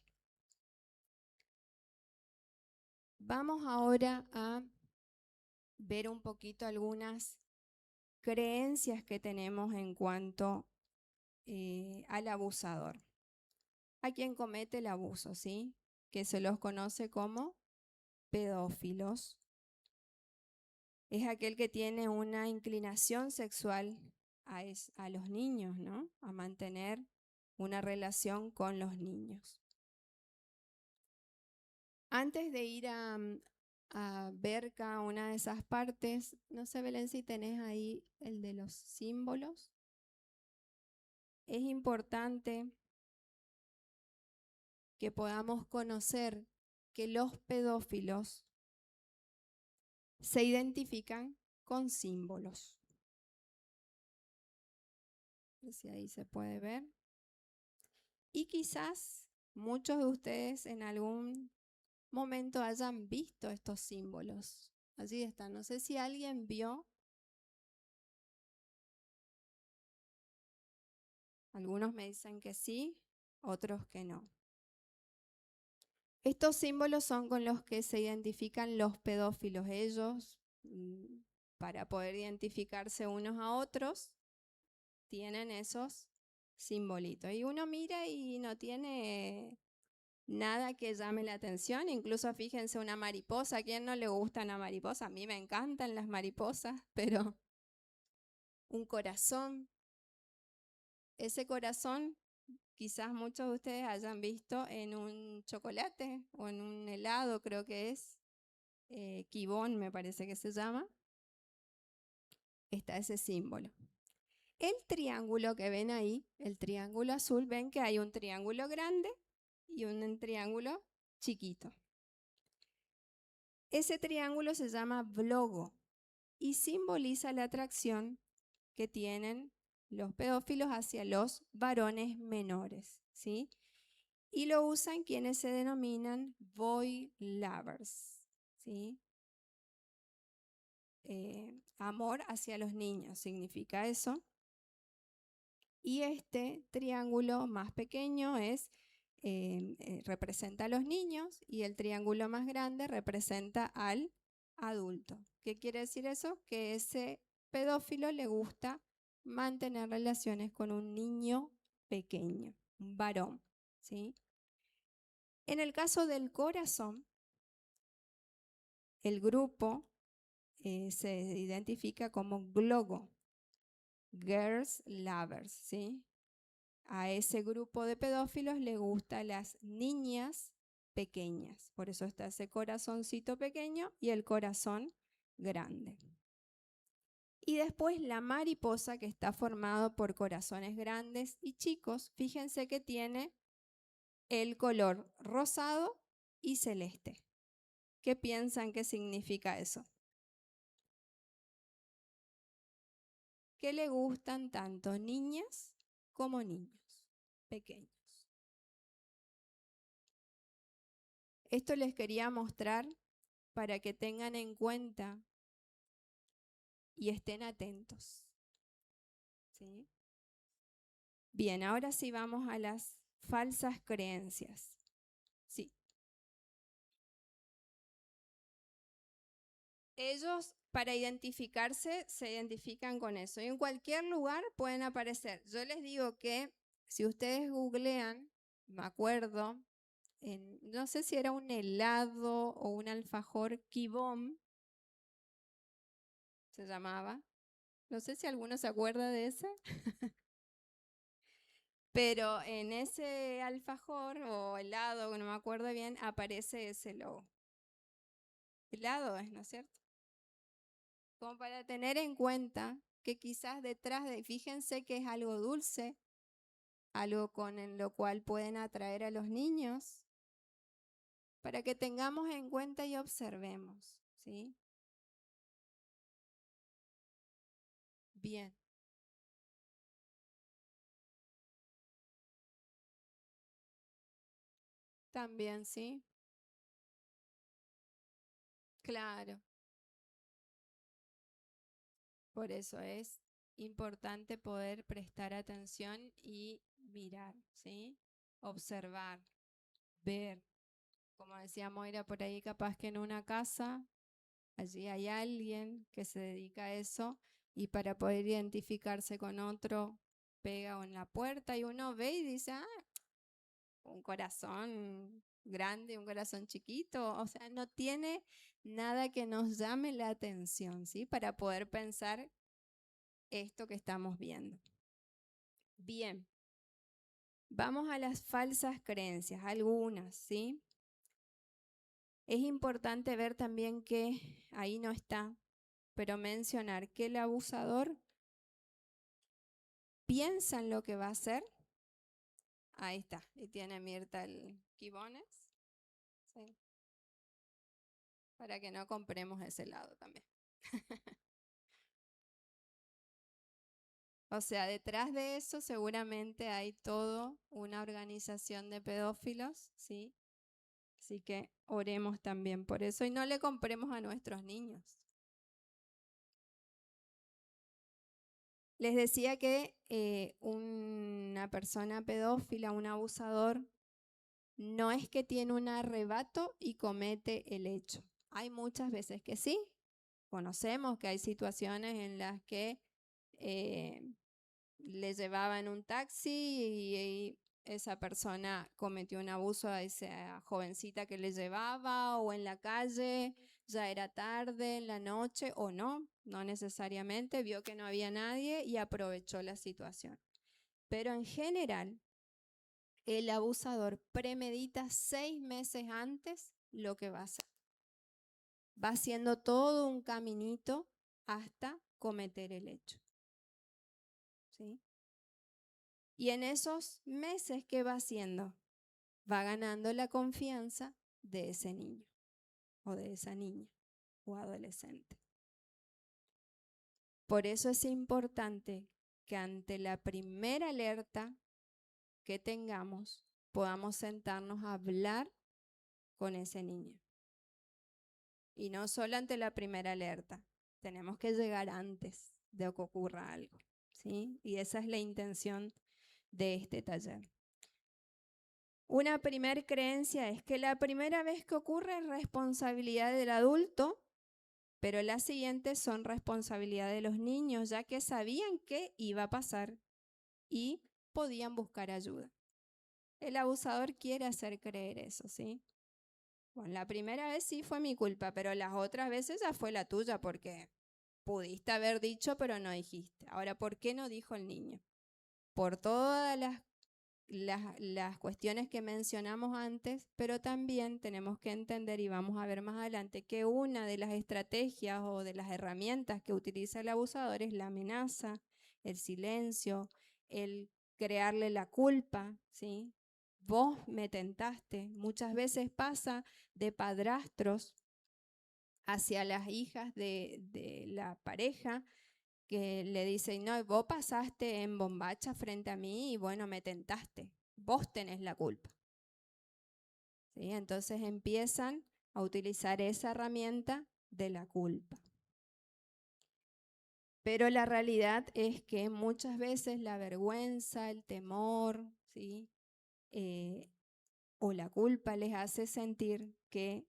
Vamos ahora a ver un poquito algunas creencias que tenemos en cuanto al abusador. A quien comete el abuso, ¿sí? Que se los conoce como pedófilos. Es aquel que tiene una inclinación sexual a los niños, ¿no? A mantener una relación con los niños. Antes de ir a ver cada una de esas partes, no sé, Belén, si tenés ahí el de los símbolos. Es importante que podamos conocer que los pedófilos se identifican con símbolos. No sé si ahí se puede ver. Y quizás muchos de ustedes en algún momento hayan visto estos símbolos. Allí están. No sé si alguien vio. Algunos me dicen que sí, otros que no. Estos símbolos son con los que se identifican los pedófilos. Ellos, para poder identificarse unos a otros, tienen esos simbolitos. Y uno mira y no tiene nada que llame la atención. Incluso fíjense una mariposa. ¿A quién no le gusta una mariposa? A mí me encantan las mariposas, pero un corazón. Ese corazón quizás muchos de ustedes hayan visto en un chocolate o en un helado, creo que es. Kibón me parece que se llama. Está ese símbolo. El triángulo que ven ahí, el triángulo azul, ven que hay un triángulo grande y un triángulo chiquito. Ese triángulo se llama vlogo y simboliza la atracción que tienen los pedófilos hacia los varones menores, ¿sí? Y lo usan quienes se denominan boy lovers, ¿sí? Amor hacia los niños, significa eso. Y este triángulo más pequeño representa a los niños y el triángulo más grande representa al adulto. ¿Qué quiere decir eso? Que ese pedófilo le gusta mantener relaciones con un niño pequeño, un varón, ¿sí? En el caso del corazón, el grupo se identifica como GLOGO, Girls Lovers, ¿sí? A ese grupo de pedófilos le gustan las niñas pequeñas. Por eso está ese corazoncito pequeño y el corazón grande. Y después la mariposa, que está formado por corazones grandes y chicos. Fíjense que tiene el color rosado y celeste. ¿Qué piensan que significa eso? Que le gustan tanto niñas como niños pequeños. Esto les quería mostrar para que tengan en cuenta y estén atentos. ¿Sí? Bien, ahora sí vamos a las falsas creencias. Sí. para identificarse, se identifican con eso. Y en cualquier lugar pueden aparecer. Yo les digo que si ustedes googlean, me acuerdo, no sé si era un helado o un alfajor Kibom, se llamaba. No sé si alguno se acuerda de ese. Pero en ese alfajor o helado, no me acuerdo bien, aparece ese logo. Helado es, ¿no es cierto? Como para tener en cuenta que quizás detrás de, fíjense que es algo dulce, algo con lo cual pueden atraer a los niños, para que tengamos en cuenta y observemos, ¿sí? Bien. También, ¿sí? Claro. Por eso es importante poder prestar atención y mirar, ¿sí? Observar, ver. Como decía Moira por ahí, capaz que en una casa, allí hay alguien que se dedica a eso y para poder identificarse con otro, pega en la puerta y uno ve y dice, ah, un corazón grande, un corazón chiquito, o sea, no tiene nada que nos llame la atención, ¿sí? Para poder pensar esto que estamos viendo. Bien, vamos a las falsas creencias, algunas, ¿sí? Es importante ver también que ahí no está, pero mencionar que el abusador piensa en lo que va a hacer. Ahí está, y tiene Mirta el Quibones, ¿sí? Para que no compremos ese lado también. O sea, detrás de eso seguramente hay toda una organización de pedófilos, ¿sí? Así que oremos también por eso y no le compremos a nuestros niños. Les decía que una persona pedófila, un abusador, no es que tiene un arrebato y comete el hecho. Hay muchas veces que sí. Conocemos que hay situaciones en las que le llevaban un taxi y esa persona cometió un abuso a esa jovencita que le llevaba, o en la calle, ya era tarde, en la noche, o no necesariamente, vio que no había nadie y aprovechó la situación. Pero en general, el abusador premedita 6 meses antes lo que va a hacer. Va haciendo todo un caminito hasta cometer el hecho. ¿Sí? Y en esos meses, ¿qué va haciendo? Va ganando la confianza de ese niño o de esa niña o adolescente. Por eso es importante que ante la primera alerta que tengamos, podamos sentarnos a hablar con ese niño. Y no solo ante la primera alerta, tenemos que llegar antes de que ocurra algo, ¿sí? Y esa es la intención de este taller. Una primera creencia es que la primera vez que ocurre es responsabilidad del adulto, pero las siguientes son responsabilidad de los niños, ya que sabían qué iba a pasar y podían buscar ayuda. El abusador quiere hacer creer eso, ¿sí? Bueno, la primera vez sí fue mi culpa, pero las otras veces ya fue la tuya porque pudiste haber dicho, pero no dijiste. Ahora, ¿por qué no dijo el niño? Por todas las cuestiones que mencionamos antes, pero también tenemos que entender, y vamos a ver más adelante, que una de las estrategias o de las herramientas que utiliza el abusador es la amenaza, el silencio, el crearle la culpa, ¿sí? Vos me tentaste. Muchas veces pasa de padrastros hacia las hijas de la pareja, que le dicen, no, vos pasaste en bombacha frente a mí y bueno, me tentaste, vos tenés la culpa. ¿Sí? Entonces empiezan a utilizar esa herramienta de la culpa. Pero la realidad es que muchas veces la vergüenza, el temor, ¿sí? O la culpa les hace sentir que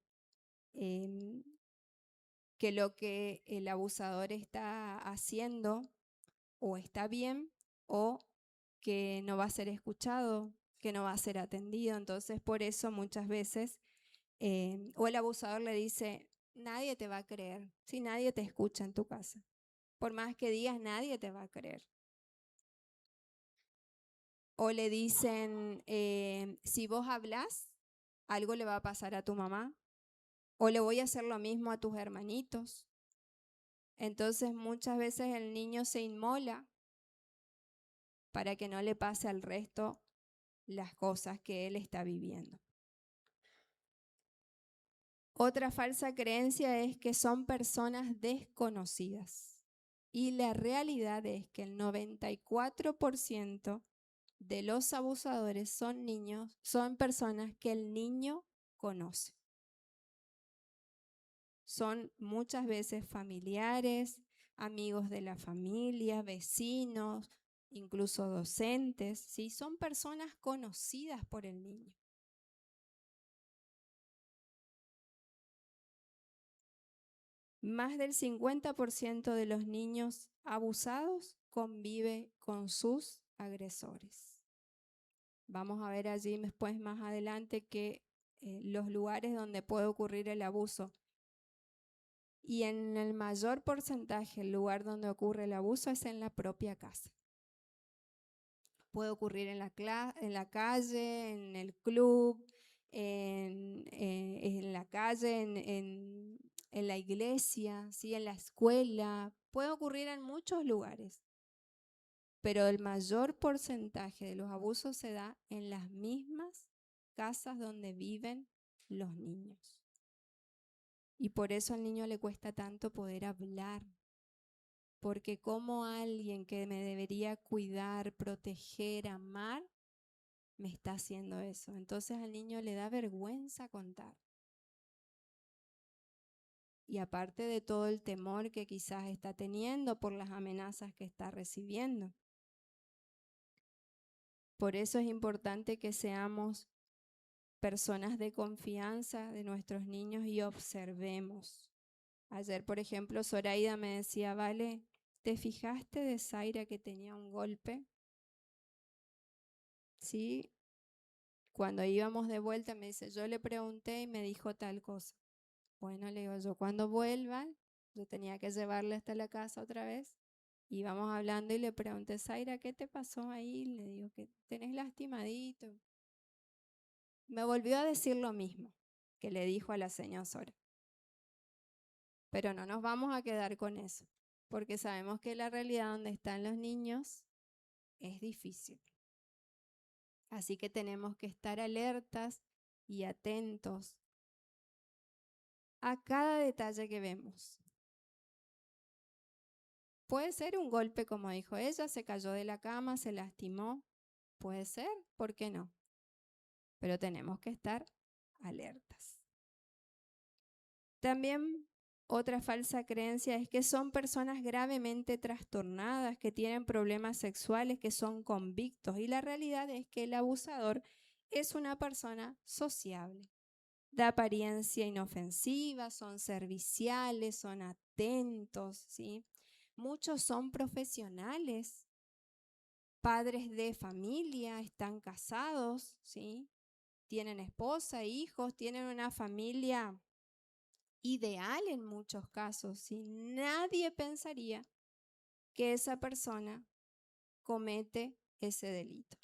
que lo que el abusador está haciendo o está bien o que no va a ser escuchado, que no va a ser atendido. Entonces, por eso muchas veces, o el abusador le dice, nadie te va a creer, si nadie te escucha en tu casa. Por más que digas, nadie te va a creer. O le dicen, si vos hablas, algo le va a pasar a tu mamá. O le voy a hacer lo mismo a tus hermanitos. Entonces muchas veces el niño se inmola para que no le pase al resto las cosas que él está viviendo. Otra falsa creencia es que son personas desconocidas. Y la realidad es que el 94% de los abusadores son niños, son personas que el niño conoce. Son muchas veces familiares, amigos de la familia, vecinos, incluso docentes, ¿sí? Son personas conocidas por el niño. Más del 50% de los niños abusados convive con sus agresores. Vamos a ver allí después más adelante que los lugares donde puede ocurrir el abuso. Y en el mayor porcentaje, el lugar donde ocurre el abuso es en la propia casa. Puede ocurrir en la calle, en el club, en la calle, en la iglesia, ¿sí? En la escuela. Puede ocurrir en muchos lugares. Pero el mayor porcentaje de los abusos se da en las mismas casas donde viven los niños. Y por eso al niño le cuesta tanto poder hablar. Porque como alguien que me debería cuidar, proteger, amar, me está haciendo eso. Entonces al niño le da vergüenza contar. Y aparte de todo el temor que quizás está teniendo por las amenazas que está recibiendo. Por eso es importante que seamos personas de confianza de nuestros niños y observemos. Ayer, por ejemplo, Zoraida me decía, Vale, ¿te fijaste de Zaira que tenía un golpe? Sí. Cuando íbamos de vuelta me dice, yo le pregunté y me dijo tal cosa. Bueno, le digo, yo cuando vuelva, yo tenía que llevarle hasta la casa otra vez. Íbamos hablando y le pregunté, Zaira, ¿qué te pasó ahí? Le digo, que tenés lastimadito. Me volvió a decir lo mismo que le dijo a la señora Sora. Pero no nos vamos a quedar con eso, porque sabemos que la realidad donde están los niños es difícil. Así que tenemos que estar alertas y atentos a cada detalle que vemos. Puede ser un golpe, como dijo ella, se cayó de la cama, se lastimó. Puede ser, ¿por qué no? Pero tenemos que estar alertas. También otra falsa creencia es que son personas gravemente trastornadas, que tienen problemas sexuales, que son convictos. Y la realidad es que el abusador es una persona sociable, de apariencia inofensiva, son serviciales, son atentos, ¿sí? Muchos son profesionales, padres de familia, están casados, ¿sí? Tienen esposa, hijos, tienen una familia ideal en muchos casos, ¿sí? Nadie pensaría que esa persona comete ese delito.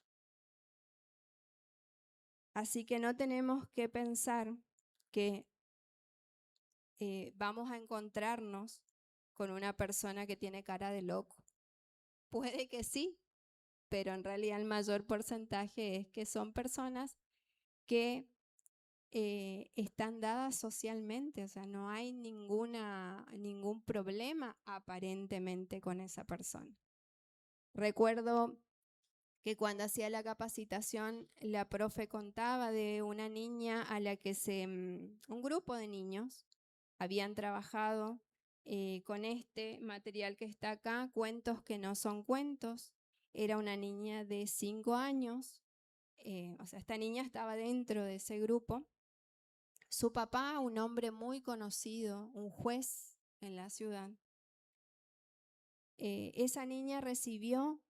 Así que no tenemos que pensar que vamos a encontrarnos con una persona que tiene cara de loco. Puede que sí, pero en realidad el mayor porcentaje es que son personas que están dadas socialmente, o sea, no hay ningún problema aparentemente con esa persona. Recuerdo que cuando hacía la capacitación, la profe contaba de una niña a la que un grupo de niños habían trabajado con este material que está acá, cuentos que no son cuentos. Era una niña de 5 años, o sea, esta niña estaba dentro de ese grupo. Su papá, un hombre muy conocido, un juez en la ciudad, esa niña recibió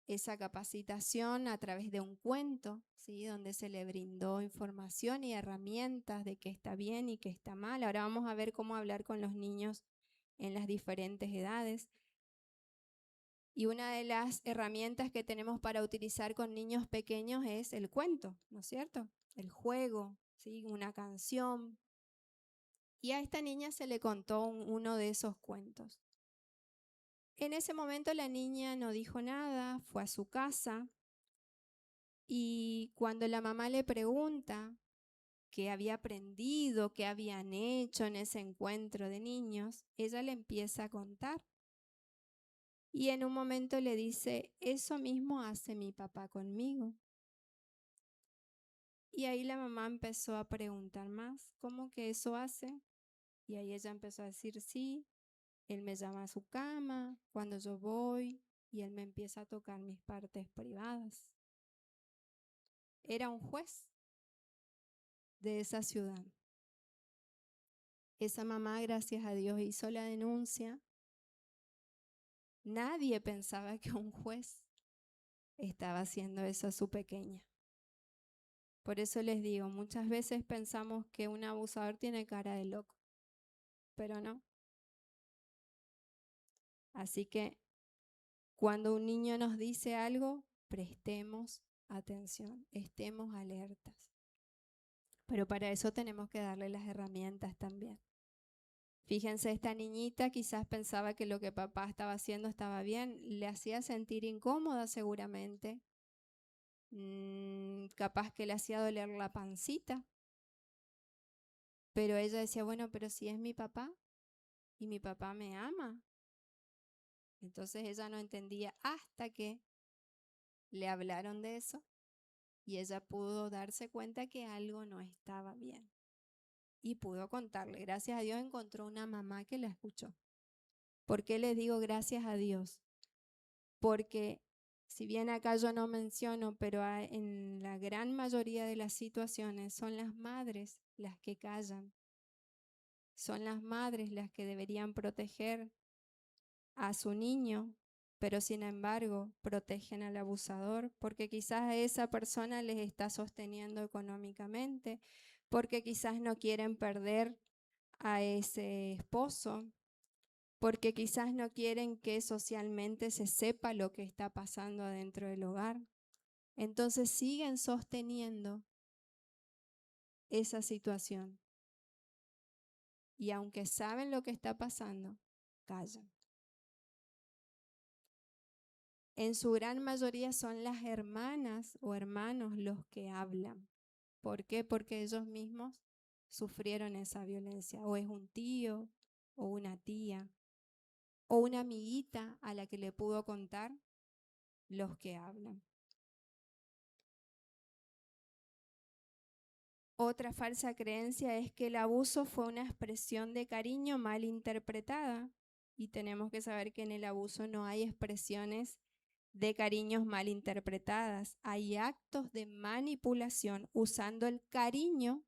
esa capacitación a través de un cuento, ¿sí? Donde se le brindó información y herramientas de qué está bien y qué está mal. Ahora vamos a ver cómo hablar con los niños en las diferentes edades. Y una de las herramientas que tenemos para utilizar con niños pequeños es el cuento, ¿no es cierto? El juego, ¿sí? Una canción. Y a esta niña se le contó uno de esos cuentos. En ese momento la niña no dijo nada, fue a su casa y cuando la mamá le pregunta qué había aprendido, qué habían hecho en ese encuentro de niños, ella le empieza a contar. Y en un momento le dice, eso mismo hace mi papá conmigo. Y ahí la mamá empezó a preguntar más, ¿cómo que eso hace? Y ahí ella empezó a decir, sí, él me llama a su cama cuando yo voy y él me empieza a tocar mis partes privadas. Era un juez de esa ciudad. Esa mamá, gracias a Dios, hizo la denuncia. Nadie pensaba que un juez estaba haciendo eso a su pequeña. Por eso les digo, muchas veces pensamos que un abusador tiene cara de loco, pero no. Así que cuando un niño nos dice algo, prestemos atención, estemos alertas. Pero para eso tenemos que darle las herramientas también. Fíjense, esta niñita quizás pensaba que lo que papá estaba haciendo estaba bien, le hacía sentir incómoda seguramente, capaz que le hacía doler la pancita, pero ella decía, bueno, pero si es mi papá y mi papá me ama. Entonces ella no entendía hasta que le hablaron de eso y ella pudo darse cuenta que algo no estaba bien y pudo contarle. Gracias a Dios encontró una mamá que la escuchó. ¿Por qué les digo gracias a Dios? Porque si bien acá yo no menciono, pero en la gran mayoría de las situaciones son las madres las que callan. Son las madres las que deberían proteger a su niño, pero sin embargo protegen al abusador porque quizás esa persona les está sosteniendo económicamente, porque quizás no quieren perder a ese esposo, porque quizás no quieren que socialmente se sepa lo que está pasando adentro del hogar. Entonces siguen sosteniendo esa situación. Y aunque saben lo que está pasando, callan. En su gran mayoría son las hermanas o hermanos los que hablan. ¿Por qué? Porque ellos mismos sufrieron esa violencia. O es un tío, o una tía, o una amiguita a la que le pudo contar los que hablan. Otra falsa creencia es que el abuso fue una expresión de cariño mal interpretada. Y tenemos que saber que en el abuso no hay expresiones de cariños mal interpretadas. Hay actos de manipulación usando el cariño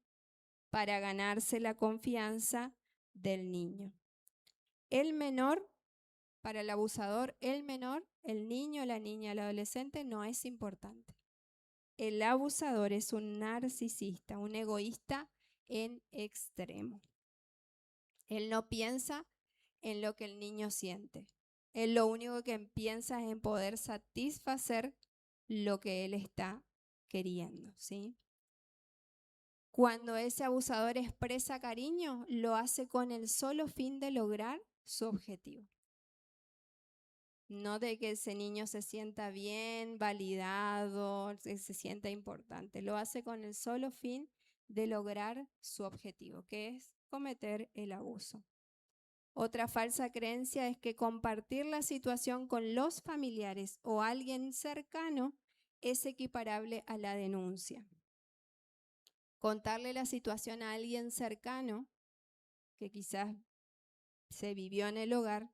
para ganarse la confianza del niño. El menor, para el abusador, el menor, el niño, la niña, el adolescente, no es importante. El abusador es un narcisista, un egoísta en extremo. Él no piensa en lo que el niño siente. Él lo único que piensa es en poder satisfacer lo que él está queriendo, ¿sí? Cuando ese abusador expresa cariño, lo hace con el solo fin de lograr su objetivo. No de que ese niño se sienta bien, validado, se sienta importante. Lo hace con el solo fin de lograr su objetivo, que es cometer el abuso. Otra falsa creencia es que compartir la situación con los familiares o alguien cercano es equiparable a la denuncia. Contarle la situación a alguien cercano, que quizás se vivió en el hogar,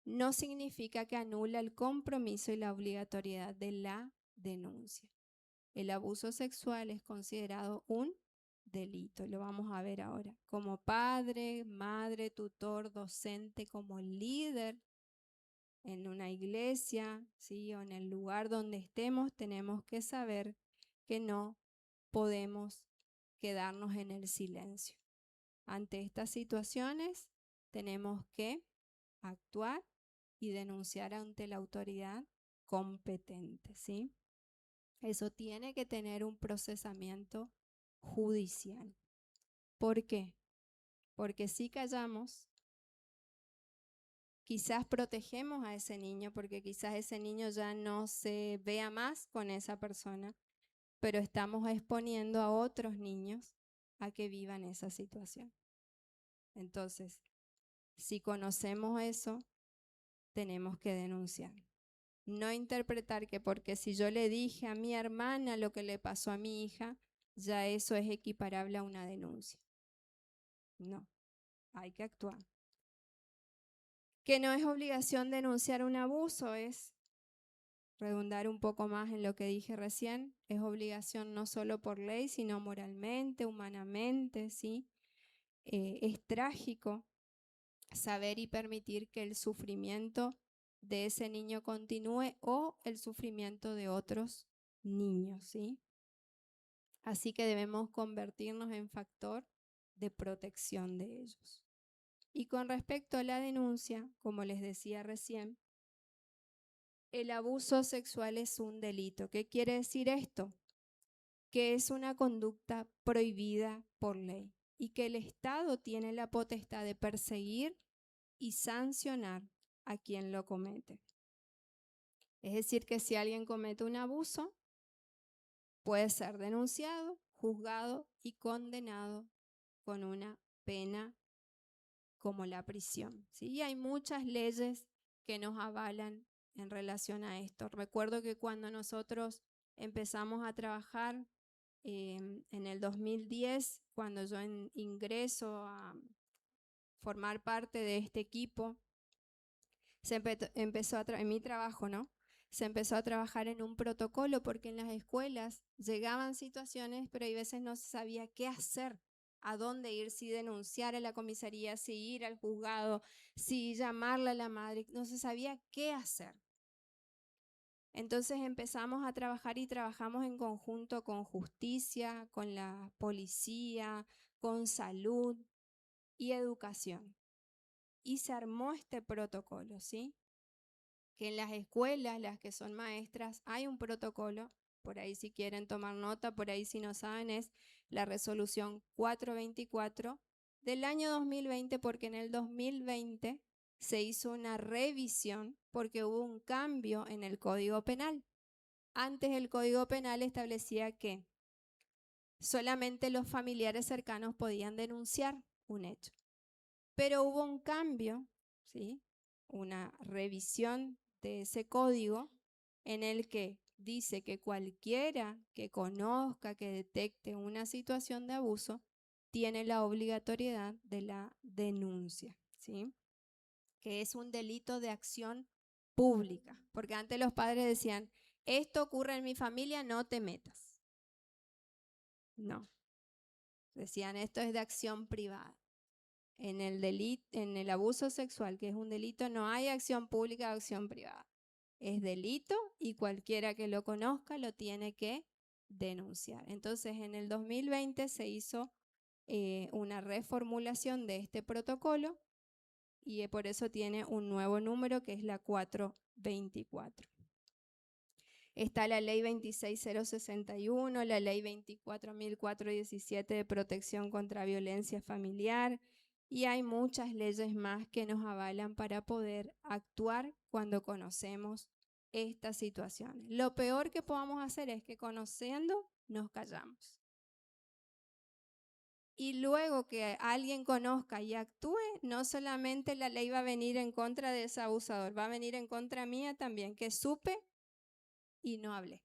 no significa que anula el compromiso y la obligatoriedad de la denuncia. El abuso sexual es considerado un delito. Lo vamos a ver ahora. Como padre, madre, tutor, docente, como líder en una iglesia, ¿sí? O en el lugar donde estemos, tenemos que saber que no podemos quedarnos en el silencio. Ante estas situaciones tenemos que actuar y denunciar ante la autoridad competente, ¿sí? Eso tiene que tener un procesamiento judicial. ¿Por qué? Porque si callamos, quizás protegemos a ese niño, porque quizás ese niño ya no se vea más con esa persona, pero estamos exponiendo a otros niños a que vivan esa situación. Entonces, si conocemos eso, tenemos que denunciar. No interpretar que porque si yo le dije a mi hermana lo que le pasó a mi hija, ya eso es equiparable a una denuncia. No, hay que actuar. Que no es obligación denunciar un abuso, es redundar un poco más en lo que dije recién, es obligación no solo por ley, sino moralmente, humanamente, ¿sí? Es trágico saber y permitir que el sufrimiento de ese niño continúe o el sufrimiento de otros niños, ¿sí? Así que debemos convertirnos en factor de protección de ellos. Y con respecto a la denuncia, como les decía recién, el abuso sexual es un delito. ¿Qué quiere decir esto? Que es una conducta prohibida por ley y que el Estado tiene la potestad de perseguir y sancionar a quien lo comete. Es decir, que si alguien comete un abuso, puede ser denunciado, juzgado y condenado con una pena como la prisión, ¿sí? Y hay muchas leyes que nos avalan en relación a esto. Recuerdo que cuando nosotros empezamos a trabajar en el 2010, cuando yo ingreso a formar parte de este equipo, en mi trabajo, ¿no? Se empezó a trabajar en un protocolo porque en las escuelas llegaban situaciones, pero hay veces no se sabía qué hacer, a dónde ir, si denunciar a la comisaría, si ir al juzgado, si llamarle a la madre, no se sabía qué hacer. Entonces empezamos a trabajar y trabajamos en conjunto con justicia, con la policía, con salud y educación. Y se armó este protocolo, ¿sí? Que en las escuelas, las que son maestras, hay un protocolo, por ahí si quieren tomar nota, por ahí si no saben, es la resolución 424 del año 2020, porque en el 2020 se hizo una revisión porque hubo un cambio en el Código Penal. Antes el Código Penal establecía que solamente los familiares cercanos podían denunciar un hecho. Pero hubo un cambio, ¿sí? Una revisión de ese código en el que dice que cualquiera que conozca, que detecte una situación de abuso, tiene la obligatoriedad de la denuncia, ¿sí? Que es un delito de acción pública, porque antes los padres decían, esto ocurre en mi familia, no te metas. No, decían, esto es de acción privada. En el abuso sexual, que es un delito, no hay acción pública o acción privada. Es delito y cualquiera que lo conozca lo tiene que denunciar. Entonces, en el 2020 se hizo una reformulación de este protocolo y por eso tiene un nuevo número que es la 424. Está la ley 26061, la ley 24.417 de protección contra violencia familiar, y hay muchas leyes más que nos avalan para poder actuar cuando conocemos estas situaciones. Lo peor que podamos hacer es que conociendo nos callamos. Y luego que alguien conozca y actúe, no solamente la ley va a venir en contra de ese abusador, va a venir en contra mía también, que supe y no hablé.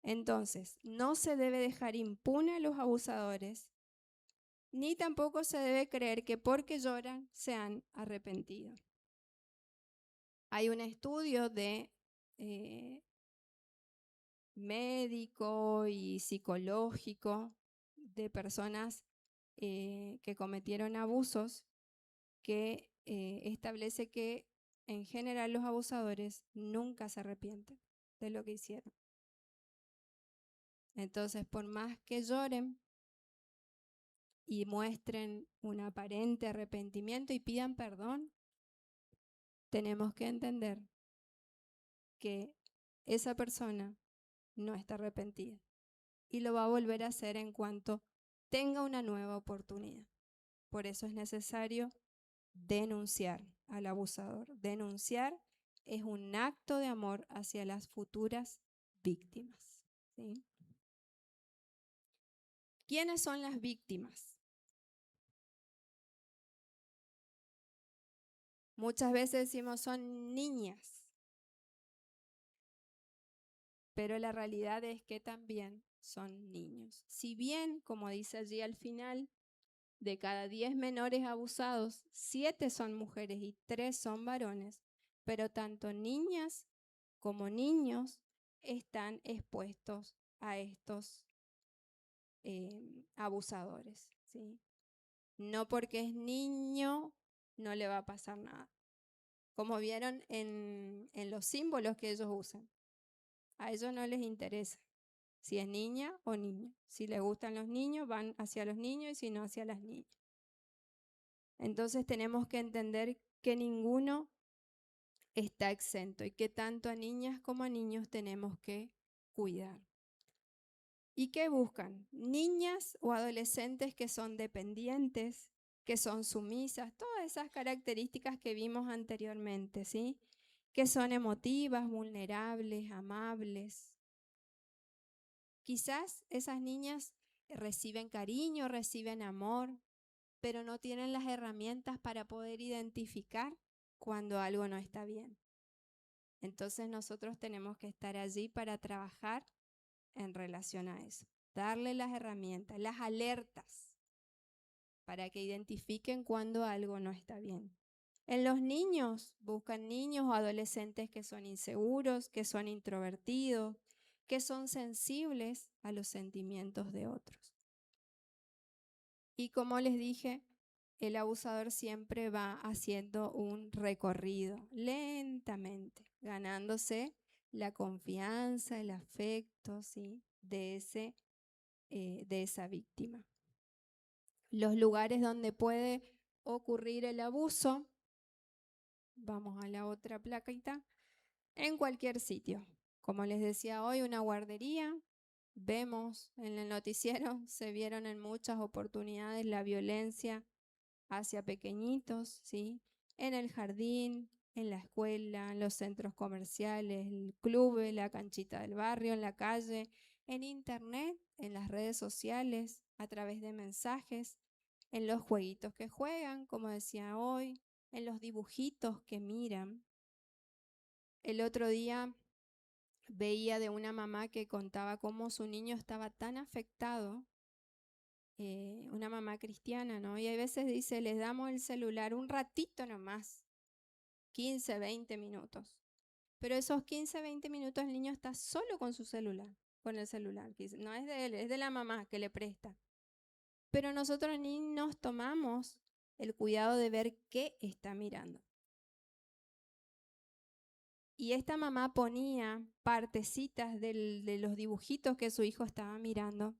Entonces, no se debe dejar impune a los abusadores, ni tampoco se debe creer que porque lloran se han arrepentido. Hay un estudio de médico y psicológico de personas que cometieron abusos, que establece que en general los abusadores nunca se arrepienten de lo que hicieron. Entonces, por más que lloren y muestren un aparente arrepentimiento y pidan perdón, tenemos que entender que esa persona no está arrepentida y lo va a volver a hacer en cuanto tenga una nueva oportunidad. Por eso es necesario denunciar al abusador. Denunciar es un acto de amor hacia las futuras víctimas, ¿sí? ¿Quiénes son las víctimas? Muchas veces decimos son niñas, pero la realidad es que también son niños. Si bien, como dice allí al final, de cada 10 menores abusados, 7 son mujeres y 3 son varones, pero tanto niñas como niños están expuestos a estos abusadores, ¿sí? No porque es niño no le va a pasar nada. Como vieron en los símbolos que ellos usan, a ellos no les interesa si es niña o niño. Si les gustan los niños, van hacia los niños, y si no, hacia las niñas. Entonces tenemos que entender que ninguno está exento y que tanto a niñas como a niños tenemos que cuidar. ¿Y qué buscan? Niñas o adolescentes que son dependientes, que son sumisas, todas esas características que vimos anteriormente, ¿sí? Que son emotivas, vulnerables, amables. Quizás esas niñas reciben cariño, reciben amor, pero no tienen las herramientas para poder identificar cuando algo no está bien. Entonces nosotros tenemos que estar allí para trabajar en relación a eso. Darle las herramientas, las alertas, para que identifiquen cuando algo no está bien. En los niños, buscan niños o adolescentes que son inseguros, que son introvertidos, que son sensibles a los sentimientos de otros. Y como les dije, el abusador siempre va haciendo un recorrido lentamente, ganándose la confianza, el afecto, ¿sí? de esa víctima. Los lugares donde puede ocurrir el abuso, vamos a la otra plaquita, en cualquier sitio. Como les decía hoy, una guardería. Vemos en el noticiero, se vieron en muchas oportunidades la violencia hacia pequeñitos, ¿sí? En el jardín, en la escuela, en los centros comerciales, el club, la canchita del barrio, en la calle, en internet, en las redes sociales, a través de mensajes, en los jueguitos que juegan, como decía hoy, en los dibujitos que miran. El otro día veía de una mamá que contaba cómo su niño estaba tan afectado, una mamá cristiana, ¿no? Y a veces dice, les damos el celular un ratito nomás, 15, 20 minutos. Pero esos 15, 20 minutos el niño está solo con su celular, con el celular. No es de él, es de la mamá que le presta. Pero nosotros ni nos tomamos el cuidado de ver qué está mirando. Y esta mamá ponía partecitas de los dibujitos que su hijo estaba mirando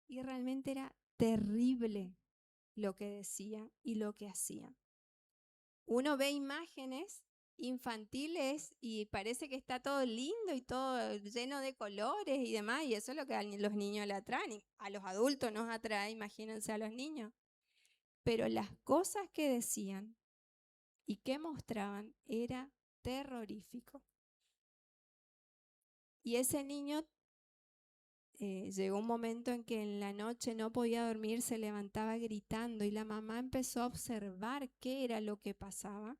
y realmente era terrible lo que decía y lo que hacía. Uno ve imágenes infantiles y parece que está todo lindo y todo lleno de colores y demás, y eso es lo que a los niños le atraen, y a los adultos nos atrae, imagínense a los niños. Pero las cosas que decían y que mostraban era terrorífico. Y ese niño llegó un momento en que en la noche no podía dormir, se levantaba gritando y la mamá empezó a observar qué era lo que pasaba.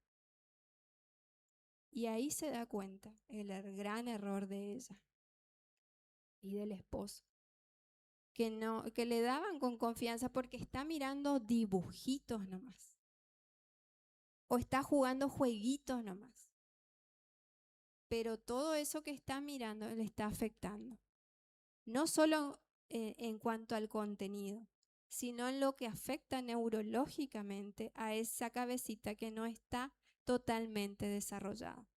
Y ahí se da cuenta el gran error de ella y del esposo, que le daban con confianza porque está mirando dibujitos nomás o está jugando jueguitos nomás. Pero todo eso que está mirando le está afectando. no solo en cuanto al contenido, sino en lo que afecta neurológicamente a esa cabecita que no está totalmente desarrollada.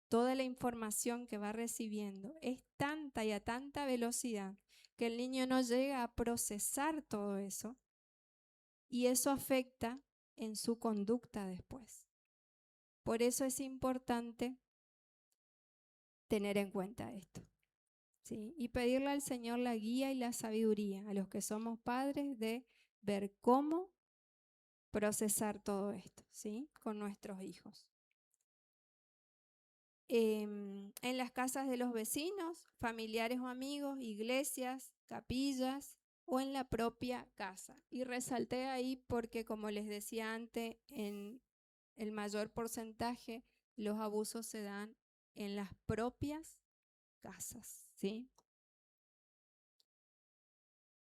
Toda la información que va recibiendo es tanta y a tanta velocidad que el niño no llega a procesar todo eso, y eso afecta en su conducta después. Por eso es importante tener en cuenta esto, ¿sí? Y pedirle al Señor la guía y la sabiduría a los que somos padres de ver cómo procesar todo esto, ¿sí? Con nuestros hijos. En las casas de los vecinos, familiares o amigos, iglesias, capillas o en la propia casa. Y resalté ahí porque, como les decía antes, en el mayor porcentaje los abusos se dan en las propias casas, ¿sí?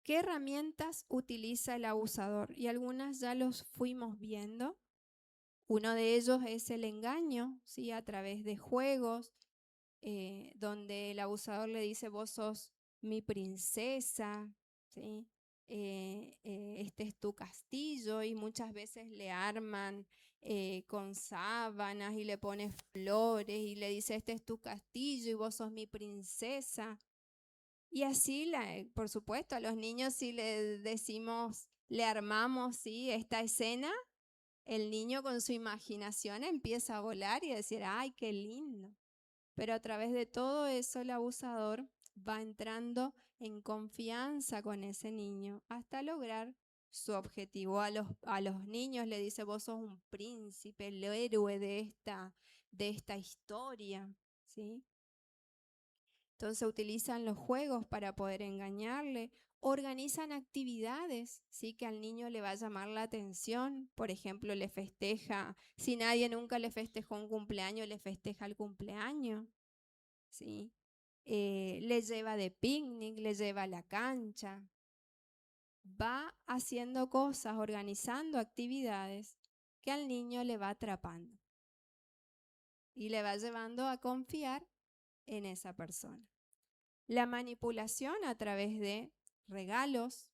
¿Qué herramientas utiliza el abusador? Y algunas ya los fuimos viendo. Uno de ellos es el engaño, ¿sí? A través de juegos, donde el abusador le dice, vos sos mi princesa, ¿sí? Este es tu castillo, y muchas veces le arman con sábanas y le pone flores y le dice, este es tu castillo y vos sos mi princesa. Y así, por supuesto, a los niños si le decimos, le armamos, ¿sí? Esta escena, el niño con su imaginación empieza a volar y a decir, ¡ay, qué lindo! Pero a través de todo eso el abusador va entrando en confianza con ese niño hasta lograr su objetivo. A los niños le dice, vos sos un príncipe, el héroe de esta historia, ¿sí? Entonces utilizan los juegos para poder engañarle, organizan actividades, ¿sí? Que al niño le va a llamar la atención. Por ejemplo, le festeja, si nadie nunca le festejó un cumpleaños, le festeja el cumpleaños, ¿sí? Le lleva de picnic, le lleva a la cancha. Va haciendo cosas, organizando actividades que al niño le va atrapando y le va llevando a confiar en esa persona. La manipulación a través de regalos.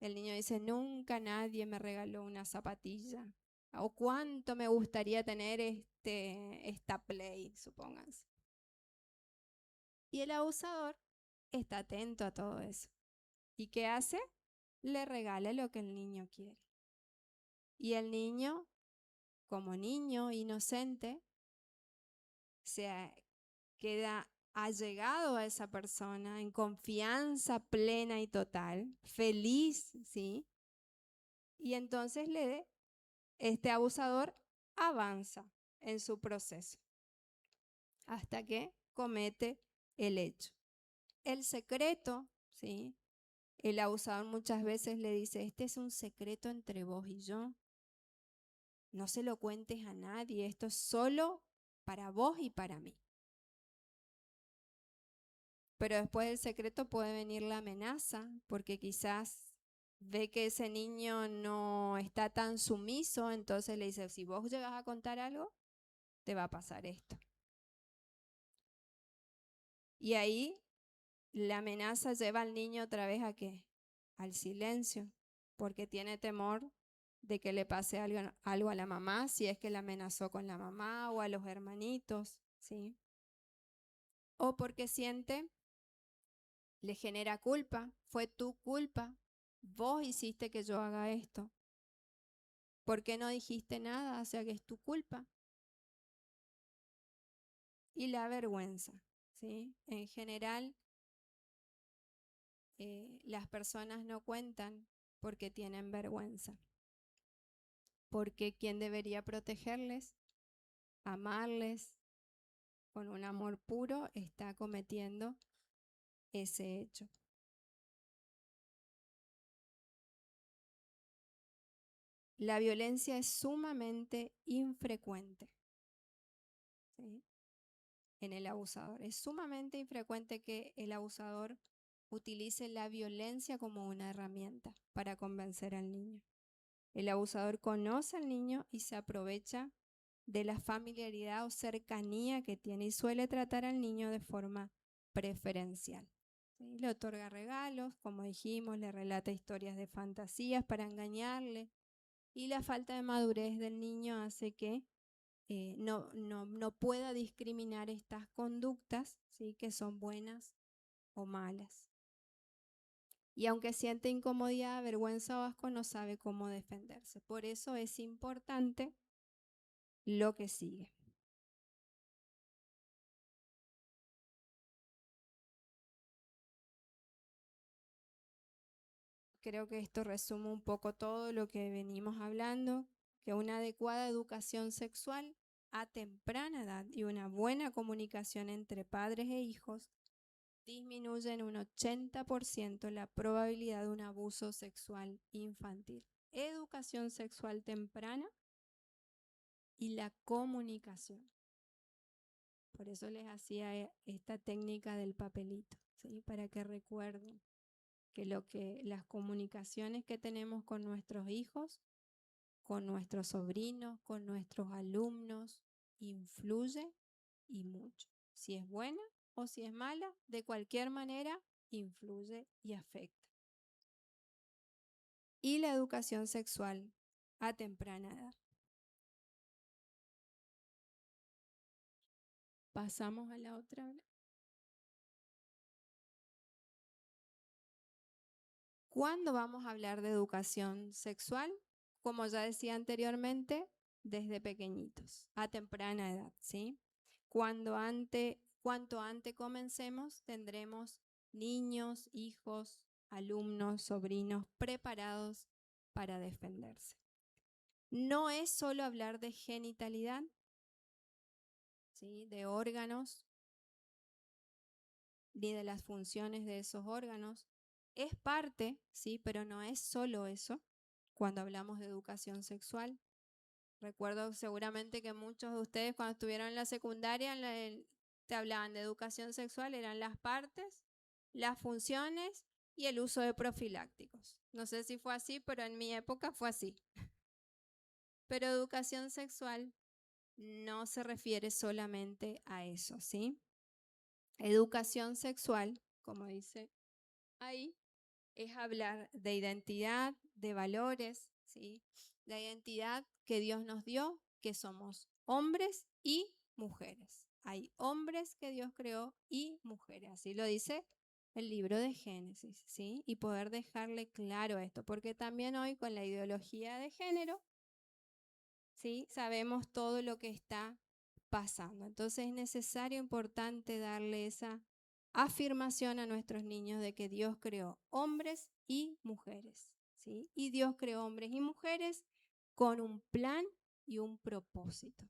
El niño dice, nunca nadie me regaló una zapatilla. O cuánto me gustaría tener esta Play, supónganse. Y el abusador está atento a todo eso. ¿Y qué hace? Le regala lo que el niño quiere. Y el niño, como niño inocente, queda allegado a esa persona en confianza plena y total, feliz, ¿sí? Y entonces este abusador avanza en su proceso hasta que comete el hecho. El secreto, ¿sí? El abusador muchas veces le dice, este es un secreto entre vos y yo. No se lo cuentes a nadie, esto es solo para vos y para mí. Pero después del secreto puede venir la amenaza, porque quizás ve que ese niño no está tan sumiso, entonces le dice, si vos llegas a contar algo, te va a pasar esto. Y ahí la amenaza lleva al niño otra vez ¿a qué? Al silencio, porque tiene temor de que le pase algo a la mamá, si es que la amenazó con la mamá o a los hermanitos, ¿sí? O porque siente, le genera culpa, fue tu culpa, vos hiciste que yo haga esto. ¿Por qué no dijiste nada? O sea que es tu culpa. Y la vergüenza, ¿sí? En general, las personas no cuentan porque tienen vergüenza. Porque quien debería protegerles, amarles con un amor puro, está cometiendo ese hecho. La violencia es sumamente infrecuente, ¿sí? En el abusador. Es sumamente infrecuente que el abusador utilice la violencia como una herramienta para convencer al niño. El abusador conoce al niño y se aprovecha de la familiaridad o cercanía que tiene y suele tratar al niño de forma preferencial. ¿sí? Le otorga regalos, como dijimos, le relata historias de fantasías para engañarle. Y la falta de madurez del niño hace que no pueda discriminar estas conductas, ¿sí? Que son buenas o malas. Y aunque siente incomodidad, vergüenza o asco, no sabe cómo defenderse. Por eso es importante lo que sigue. Creo que esto resume un poco todo lo que venimos hablando, que una adecuada educación sexual a temprana edad y una buena comunicación entre padres e hijos disminuyen un 80% la probabilidad de un abuso sexual infantil. Educación sexual temprana y la comunicación. Por eso les hacía esta técnica del papelito, ¿sí? Para que recuerden que las comunicaciones que tenemos con nuestros hijos, con nuestros sobrinos, con nuestros alumnos, influye y mucho. Si es buena o si es mala, de cualquier manera influye y afecta. Y la educación sexual a temprana edad. Pasamos a la otra. ¿Cuándo vamos a hablar de educación sexual? Como ya decía anteriormente, desde pequeñitos, a temprana edad, ¿sí? Cuanto antes comencemos, tendremos niños, hijos, alumnos, sobrinos preparados para defenderse. No es solo hablar de genitalidad, ¿sí? De órganos, ni de las funciones de esos órganos. Es parte, ¿sí? Pero no es solo eso cuando hablamos de educación sexual. Recuerdo seguramente que muchos de ustedes cuando estuvieron en la secundaria te hablaban de educación sexual, eran las partes, las funciones y el uso de profilácticos. No sé si fue así, pero en mi época fue así. Pero educación sexual no se refiere solamente a eso, ¿sí? Educación sexual, como dice ahí, es hablar de identidad, de valores, ¿sí? La identidad que Dios nos dio, que somos hombres y mujeres. Hay hombres que Dios creó y mujeres, así lo dice el libro de Génesis, ¿sí? Y poder dejarle claro esto, porque también hoy con la ideología de género, ¿sí? Sabemos todo lo que está pasando. Entonces es necesario, importante darle esa afirmación a nuestros niños de que Dios creó hombres y mujeres, ¿sí? Y Dios creó hombres y mujeres con un plan y un propósito.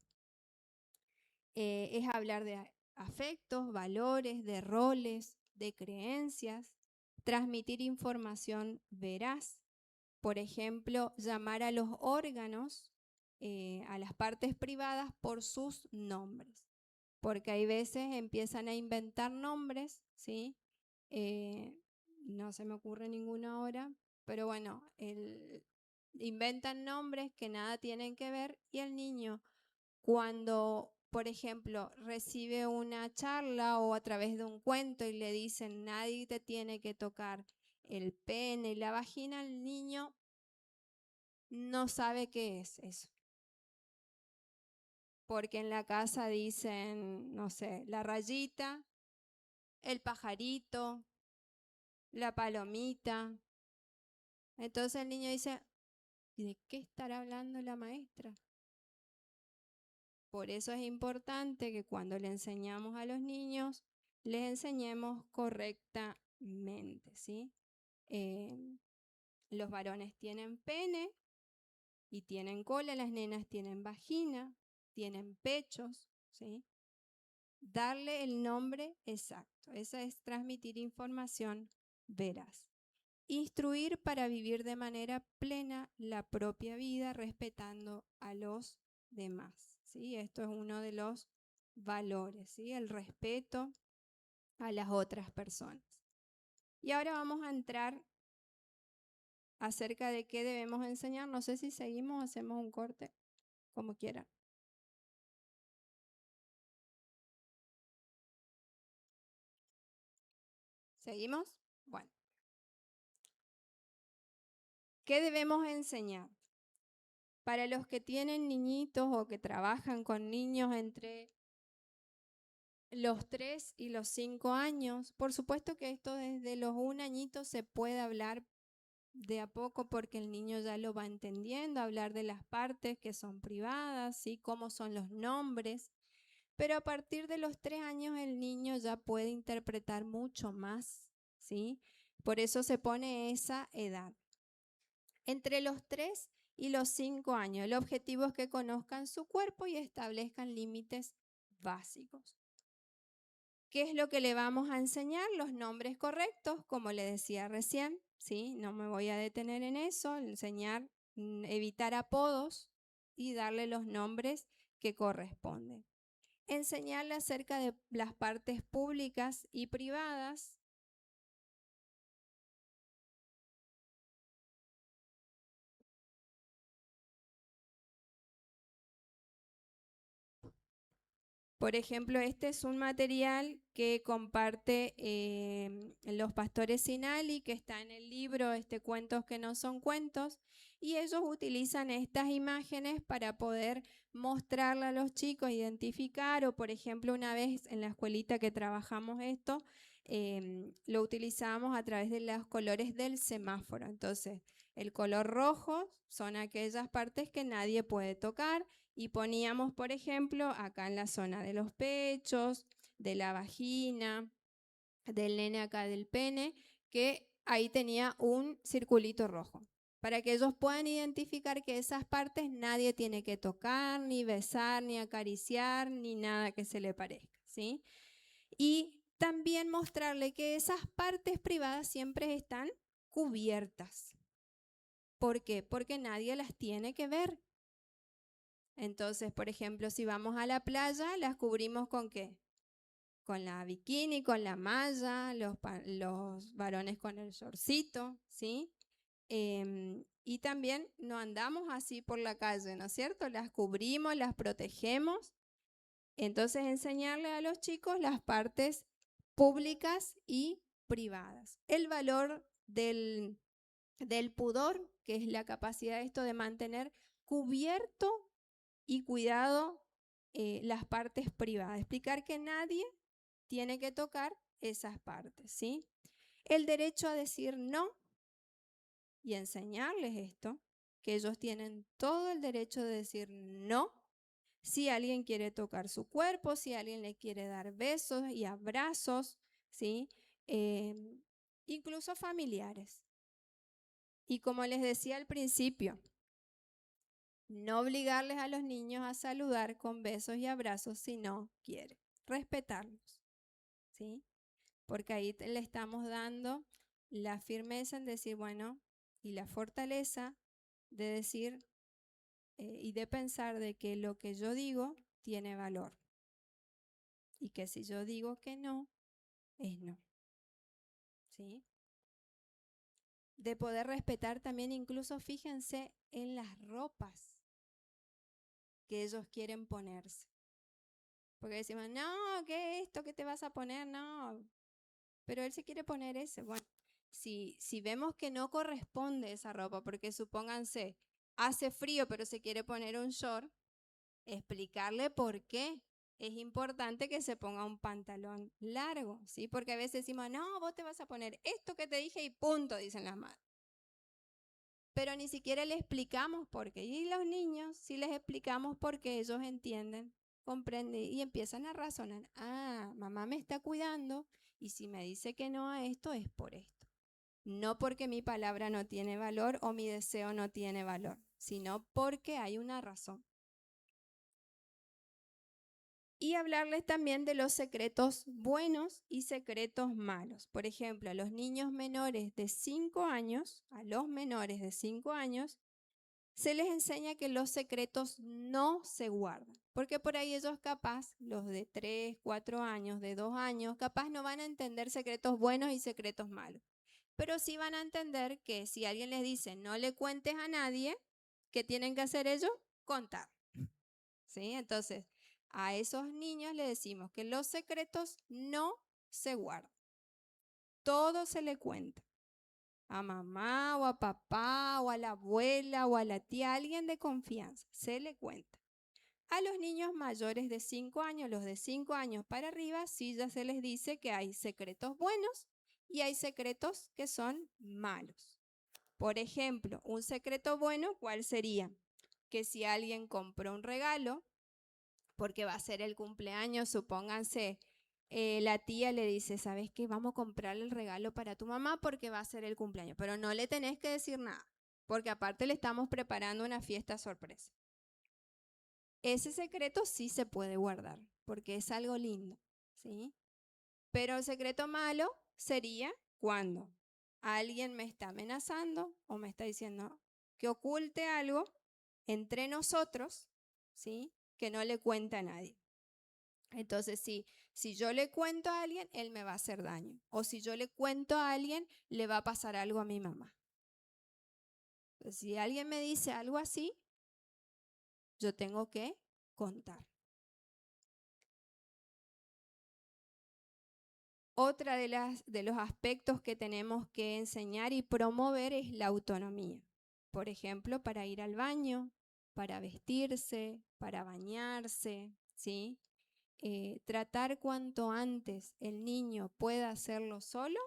Es hablar de afectos, valores, de roles, de creencias, transmitir información veraz, por ejemplo, llamar a los órganos, a las partes privadas por sus nombres, porque hay veces empiezan a inventar nombres, ¿sí? No se me ocurre ninguno ahora, pero bueno, inventan nombres que nada tienen que ver y el niño cuando, por ejemplo, recibe una charla o a través de un cuento y le dicen nadie te tiene que tocar el pene y la vagina, el niño no sabe qué es eso. Porque en la casa dicen, no sé, la rayita, el pajarito, la palomita. Entonces el niño dice, ¿y de qué estará hablando la maestra? Por eso es importante que cuando le enseñamos a los niños, les enseñemos correctamente, ¿sí? Los varones tienen pene y tienen cola, las nenas tienen vagina, tienen pechos, ¿sí? Darle el nombre exacto. Esa es transmitir información veraz. Instruir para vivir de manera plena la propia vida, respetando a los demás, ¿sí? Esto es uno de los valores, ¿sí? El respeto a las otras personas. Y ahora vamos a entrar acerca de qué debemos enseñar. No sé si seguimos o hacemos un corte, como quieran. ¿Seguimos? Bueno. ¿Qué debemos enseñar? Para los que tienen niñitos o que trabajan con niños entre los 3 y los 5 años, por supuesto que esto desde los 1 añito se puede hablar de a poco porque el niño ya lo va entendiendo, hablar de las partes que son privadas, ¿sí? Cómo son los nombres. Pero a partir de los 3 años el niño ya puede interpretar mucho más, ¿sí? Por eso se pone esa edad. Entre los 3 y los 5 años, el objetivo es que conozcan su cuerpo y establezcan límites básicos. ¿Qué es lo que le vamos a enseñar? Los nombres correctos, como le decía recién, ¿sí? No me voy a detener en eso, enseñar, evitar apodos y darle los nombres que corresponden. Enseñarle acerca de las partes públicas y privadas. Por ejemplo, este es un material que comparte los pastores Sinali, que está en el libro Cuentos que no son cuentos, y ellos utilizan estas imágenes para poder mostrarle a los chicos, identificar, o por ejemplo, una vez en la escuelita que trabajamos esto, lo utilizamos a través de los colores del semáforo. Entonces, el color rojo son aquellas partes que nadie puede tocar, y poníamos, por ejemplo, acá en la zona de los pechos, de la vagina, del nene acá del pene, que ahí tenía un circulito rojo, para que ellos puedan identificar que esas partes nadie tiene que tocar, ni besar, ni acariciar, ni nada que se le parezca, ¿sí? Y también mostrarle que esas partes privadas siempre están cubiertas. ¿Por qué? Porque nadie las tiene que ver. Entonces, por ejemplo, si vamos a la playa, las cubrimos ¿con qué? Con la bikini, con la malla, los varones con el shortcito, ¿sí? Y también no andamos así por la calle, ¿no es cierto? Las cubrimos, las protegemos. Entonces, enseñarle a los chicos las partes públicas y privadas. El valor del pudor, que es la capacidad de mantener cubierto y cuidado las partes privadas. Explicar que nadie tiene que tocar esas partes, ¿sí? El derecho a decir no y enseñarles esto, que ellos tienen todo el derecho de decir no si alguien quiere tocar su cuerpo, si alguien le quiere dar besos y abrazos, ¿sí? Incluso familiares. Y como les decía al principio, no obligarles a los niños a saludar con besos y abrazos si no quieren. Respetarlos, ¿sí? Porque ahí le estamos dando la firmeza en decir, bueno, y la fortaleza de decir y de pensar de que lo que yo digo tiene valor. Y que si yo digo que no, es no, ¿sí? De poder respetar también, incluso fíjense en las ropas que ellos quieren ponerse. Porque decimos, no, ¿qué es esto? ¿Qué te vas a poner? No, pero él se quiere poner ese. Bueno, si vemos que no corresponde esa ropa, porque supónganse, hace frío, pero se quiere poner un short, explicarle por qué. Es importante que se ponga un pantalón largo, ¿sí? Porque a veces decimos, no, vos te vas a poner esto que te dije y punto, dicen las madres. Pero ni siquiera le explicamos por qué. Y los niños, si les explicamos por qué, ellos entienden, comprenden y empiezan a razonar. Ah, mamá me está cuidando y si me dice que no a esto es por esto. No porque mi palabra no tiene valor o mi deseo no tiene valor, sino porque hay una razón. Y hablarles también de los secretos buenos y secretos malos. Por ejemplo, a los niños menores de 5 años, se les enseña que los secretos no se guardan. Porque por ahí ellos capaz, los de 3, 4 años, de 2 años, capaz no van a entender secretos buenos y secretos malos. Pero sí van a entender que si alguien les dice no le cuentes a nadie, ¿qué tienen que hacer ellos? Contar. ¿Sí? Entonces, a esos niños les decimos que los secretos no se guardan. todo se le cuenta. A mamá o a papá o a la abuela o a la tía, alguien de confianza, se le cuenta. A los niños mayores de 5 años, los de 5 años para arriba, sí ya se les dice que hay secretos buenos y hay secretos que son malos. Por ejemplo, un secreto bueno, ¿cuál sería? Que si alguien compró un regalo, porque va a ser el cumpleaños, supónganse, la tía le dice, ¿sabes qué? Vamos a comprarle el regalo para tu mamá porque va a ser el cumpleaños, pero no le tenés que decir nada, porque aparte le estamos preparando una fiesta sorpresa. Ese secreto sí se puede guardar, porque es algo lindo, ¿sí? Pero el secreto malo sería cuando alguien me está amenazando o me está diciendo que oculte algo entre nosotros, ¿sí? Que no le cuenta a nadie. Entonces, si yo le cuento a alguien, él me va a hacer daño. O si yo le cuento a alguien, le va a pasar algo a mi mamá. Entonces, si alguien me dice algo así, yo tengo que contar. Otra de los aspectos que tenemos que enseñar y promover es la autonomía. Por ejemplo, para ir al baño, para vestirse, para bañarse, ¿sí? Tratar cuanto antes el niño pueda hacerlo solo,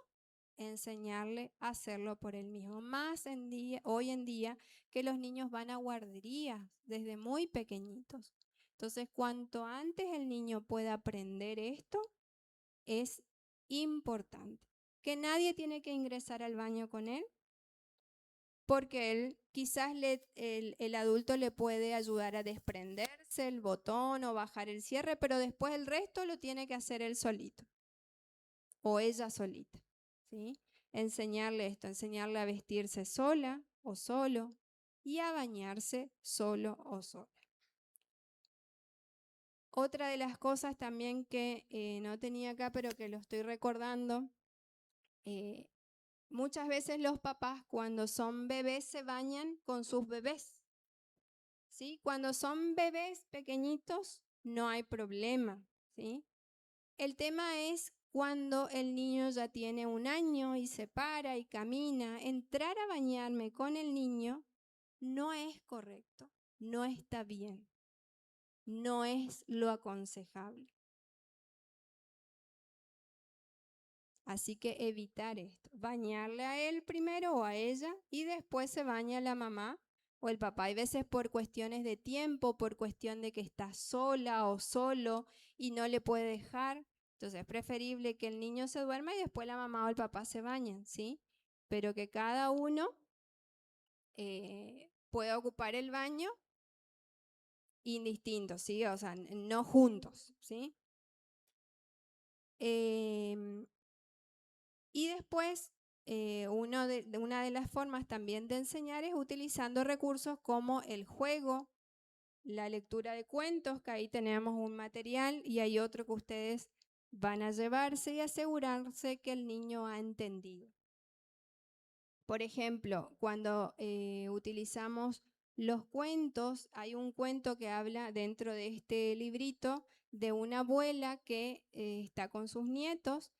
enseñarle a hacerlo por él mismo. Más hoy en día que los niños van a guarderías desde muy pequeñitos. Entonces, cuanto antes el niño pueda aprender esto, es importante. Que nadie tiene que ingresar al baño con él, porque él quizás el adulto le puede ayudar a desprenderse el botón o bajar el cierre, pero después el resto lo tiene que hacer él solito o ella solita, ¿sí? Enseñarle esto, enseñarle a vestirse sola o solo y a bañarse solo o sola. Otra de las cosas también que no tenía acá, pero que lo estoy recordando, muchas veces los papás cuando son bebés se bañan con sus bebés, ¿sí? Cuando son bebés pequeñitos no hay problema, ¿sí? El tema es cuando el niño ya tiene 1 año y se para y camina. Entrar a bañarme con el niño no es correcto, no está bien, no es lo aconsejable. Así que evitar esto, bañarle a él primero o a ella y después se baña la mamá o el papá. Hay veces por cuestiones de tiempo, por cuestión de que está sola o solo y no le puede dejar. Entonces es preferible que el niño se duerma y después la mamá o el papá se bañen, ¿sí? Pero que cada uno pueda ocupar el baño indistinto, ¿sí? O sea, no juntos, ¿sí? Y después, una de las formas también de enseñar es utilizando recursos como el juego, la lectura de cuentos, que ahí tenemos un material y hay otro que ustedes van a llevarse y asegurarse que el niño ha entendido. Por ejemplo, cuando utilizamos los cuentos, hay un cuento que habla dentro de este librito de una abuela que está con sus nietos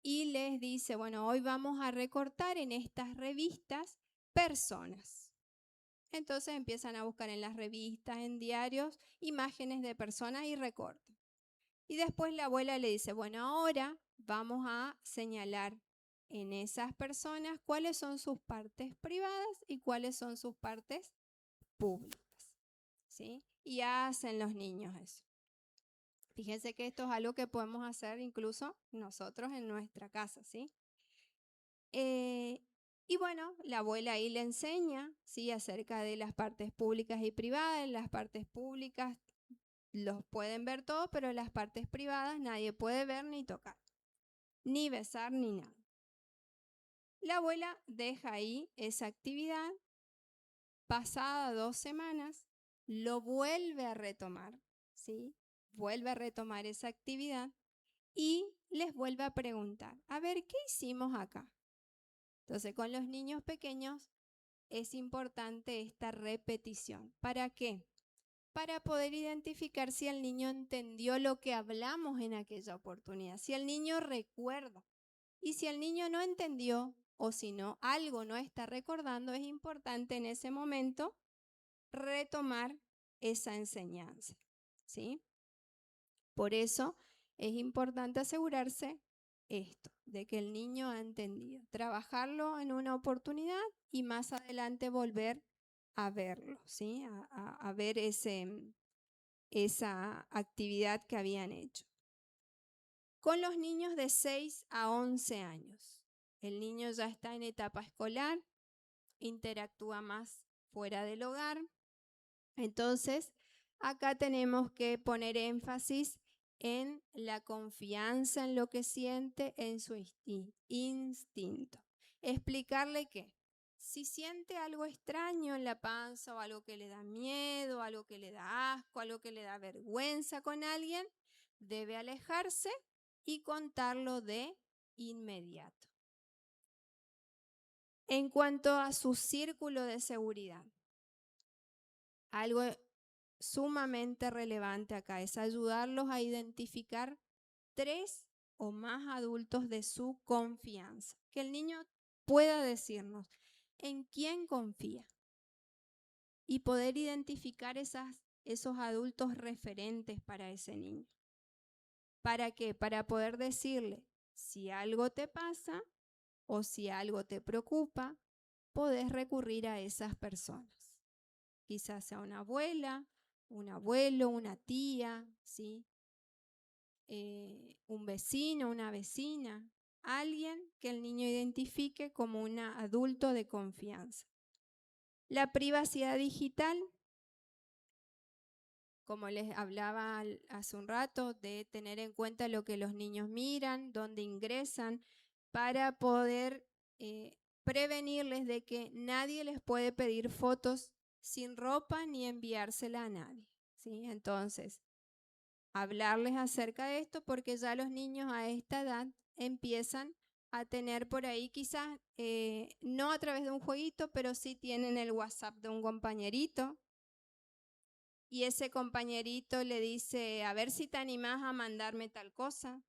y les dice, bueno, hoy vamos a recortar en estas revistas personas. Entonces empiezan a buscar en las revistas, en diarios, imágenes de personas y recortan. Y después la abuela le dice, bueno, ahora vamos a señalar en esas personas cuáles son sus partes privadas y cuáles son sus partes públicas, ¿sí? Y hacen los niños eso. Fíjense que esto es algo que podemos hacer incluso nosotros en nuestra casa, ¿sí? Y bueno, la abuela ahí le enseña, ¿sí? Acerca de las partes públicas y privadas. Las partes públicas los pueden ver todos, pero las partes privadas nadie puede ver ni tocar, ni besar, ni nada. La abuela deja ahí esa actividad. Pasada 2 semanas, lo vuelve a retomar, ¿sí? Vuelve a retomar esa actividad y les vuelve a preguntar, a ver, ¿qué hicimos acá? Entonces, con los niños pequeños es importante esta repetición. ¿Para qué? Para poder identificar si el niño entendió lo que hablamos en aquella oportunidad, si el niño recuerda. Y si el niño no entendió o si no, algo no está recordando, es importante en ese momento retomar esa enseñanza, ¿sí? Por eso es importante asegurarse esto, de que el niño ha entendido, trabajarlo en una oportunidad y más adelante volver a verlo, ¿sí? A ver esa actividad que habían hecho. Con los niños de 6 a 11 años, el niño ya está en etapa escolar, interactúa más fuera del hogar. Entonces, acá tenemos que poner énfasis en la confianza en lo que siente, en su instinto. Explicarle que si siente algo extraño en la panza o algo que le da miedo, algo que le da asco, algo que le da vergüenza con alguien, debe alejarse y contarlo de inmediato. En cuanto a su círculo de seguridad, algo sumamente relevante acá es ayudarlos a identificar 3 o más adultos de su confianza. Que el niño pueda decirnos en quién confía y poder identificar esos adultos referentes para ese niño. ¿Para qué? Para poder decirle, si algo te pasa o si algo te preocupa, podés recurrir a esas personas. Quizás sea una abuela, un abuelo, una tía, ¿sí? Un vecino, una vecina, alguien que el niño identifique como un adulto de confianza. La privacidad digital, como les hablaba hace un rato, de tener en cuenta lo que los niños miran, dónde ingresan, para poder prevenirles de que nadie les puede pedir fotos sin ropa ni enviársela a nadie, ¿sí? Entonces, hablarles acerca de esto porque ya los niños a esta edad empiezan a tener por ahí quizás, no a través de un jueguito, pero sí tienen el WhatsApp de un compañerito y ese compañerito le dice, a ver si te animás a mandarme tal cosa.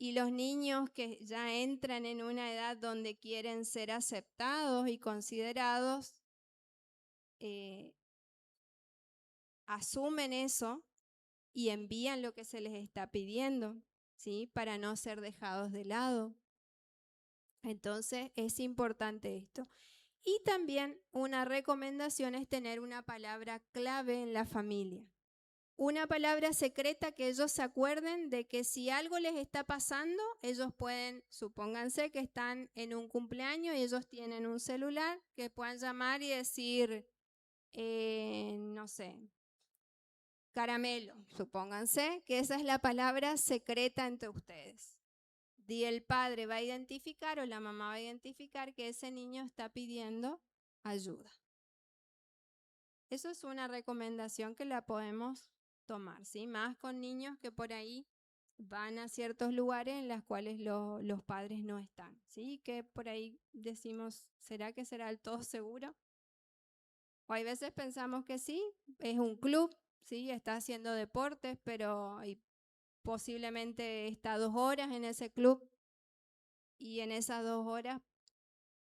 Y los niños que ya entran en una edad donde quieren ser aceptados y considerados, asumen eso y envían lo que se les está pidiendo, ¿sí? Para no ser dejados de lado. Entonces es importante esto. Y también una recomendación es tener una palabra clave en la familia. Una palabra secreta que ellos se acuerden de que si algo les está pasando, ellos pueden, supónganse que están en un cumpleaños y ellos tienen un celular, que puedan llamar y decir, no sé, caramelo, supónganse que esa es la palabra secreta entre ustedes. Y el padre va a identificar o la mamá va a identificar que ese niño está pidiendo ayuda. Eso es una recomendación que la podemos tomar, ¿sí? Más con niños que por ahí van a ciertos lugares en los cuales los padres no están, ¿sí? Que por ahí decimos, ¿será que será el todo seguro? O hay veces pensamos que sí, es un club, ¿sí? Está haciendo deportes, pero posiblemente está 2 horas en ese club y en esas 2 horas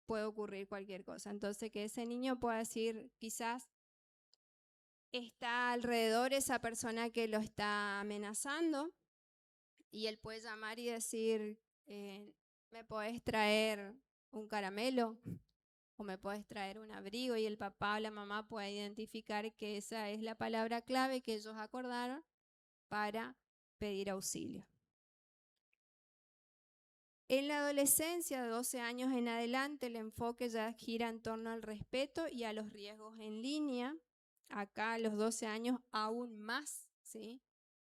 puede ocurrir cualquier cosa. Entonces, que ese niño pueda decir, quizás está alrededor esa persona que lo está amenazando y él puede llamar y decir, ¿me podés traer un caramelo? O me podés traer un abrigo, y el papá o la mamá puede identificar que esa es la palabra clave que ellos acordaron para pedir auxilio. En la adolescencia, de 12 años en adelante, el enfoque ya gira en torno al respeto y a los riesgos en línea. Acá a los 12 años aún más, ¿sí?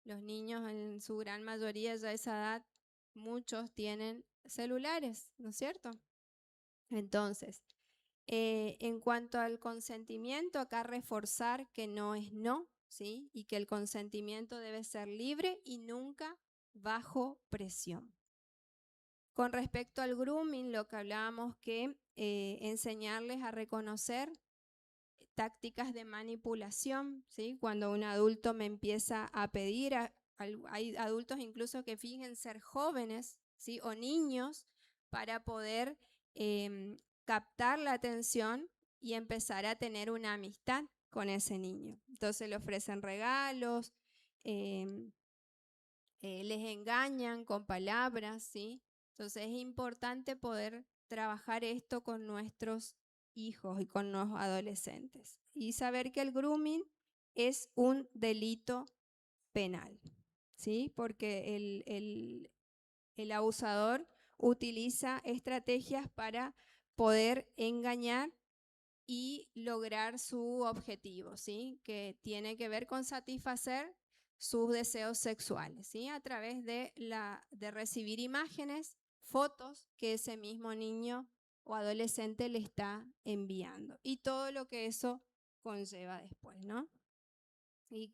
Los niños en su gran mayoría ya a esa edad, muchos tienen celulares, ¿no es cierto? Entonces, en cuanto al consentimiento, acá reforzar que no es no, ¿sí? Y que el consentimiento debe ser libre y nunca bajo presión. Con respecto al grooming, lo que hablábamos que enseñarles a reconocer tácticas de manipulación, ¿sí? Cuando un adulto me empieza a pedir, hay adultos incluso que fingen ser jóvenes, ¿sí? O niños para poder captar la atención y empezar a tener una amistad con ese niño. Entonces le ofrecen regalos, les engañan con palabras, ¿sí? Entonces es importante poder trabajar esto con nuestros hijos y con los adolescentes y saber que el grooming es un delito penal, ¿sí? Porque el abusador utiliza estrategias para poder engañar y lograr su objetivo, ¿sí? Que tiene que ver con satisfacer sus deseos sexuales, ¿sí? A través de recibir imágenes, fotos que ese mismo niño o adolescente le está enviando y todo lo que eso conlleva después, ¿no? Y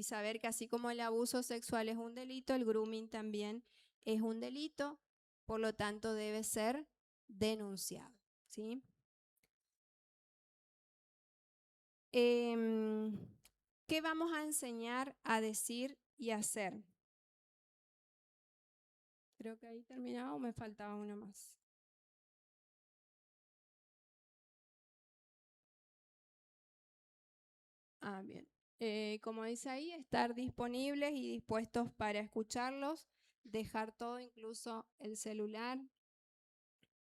saber que así como el abuso sexual es un delito, el grooming también es un delito, por lo tanto debe ser denunciado, ¿sí? ¿Qué vamos a enseñar a decir y hacer? Creo que ahí terminaba o me faltaba una más. Bien. Como dice ahí, estar disponibles y dispuestos para escucharlos, dejar todo, incluso el celular,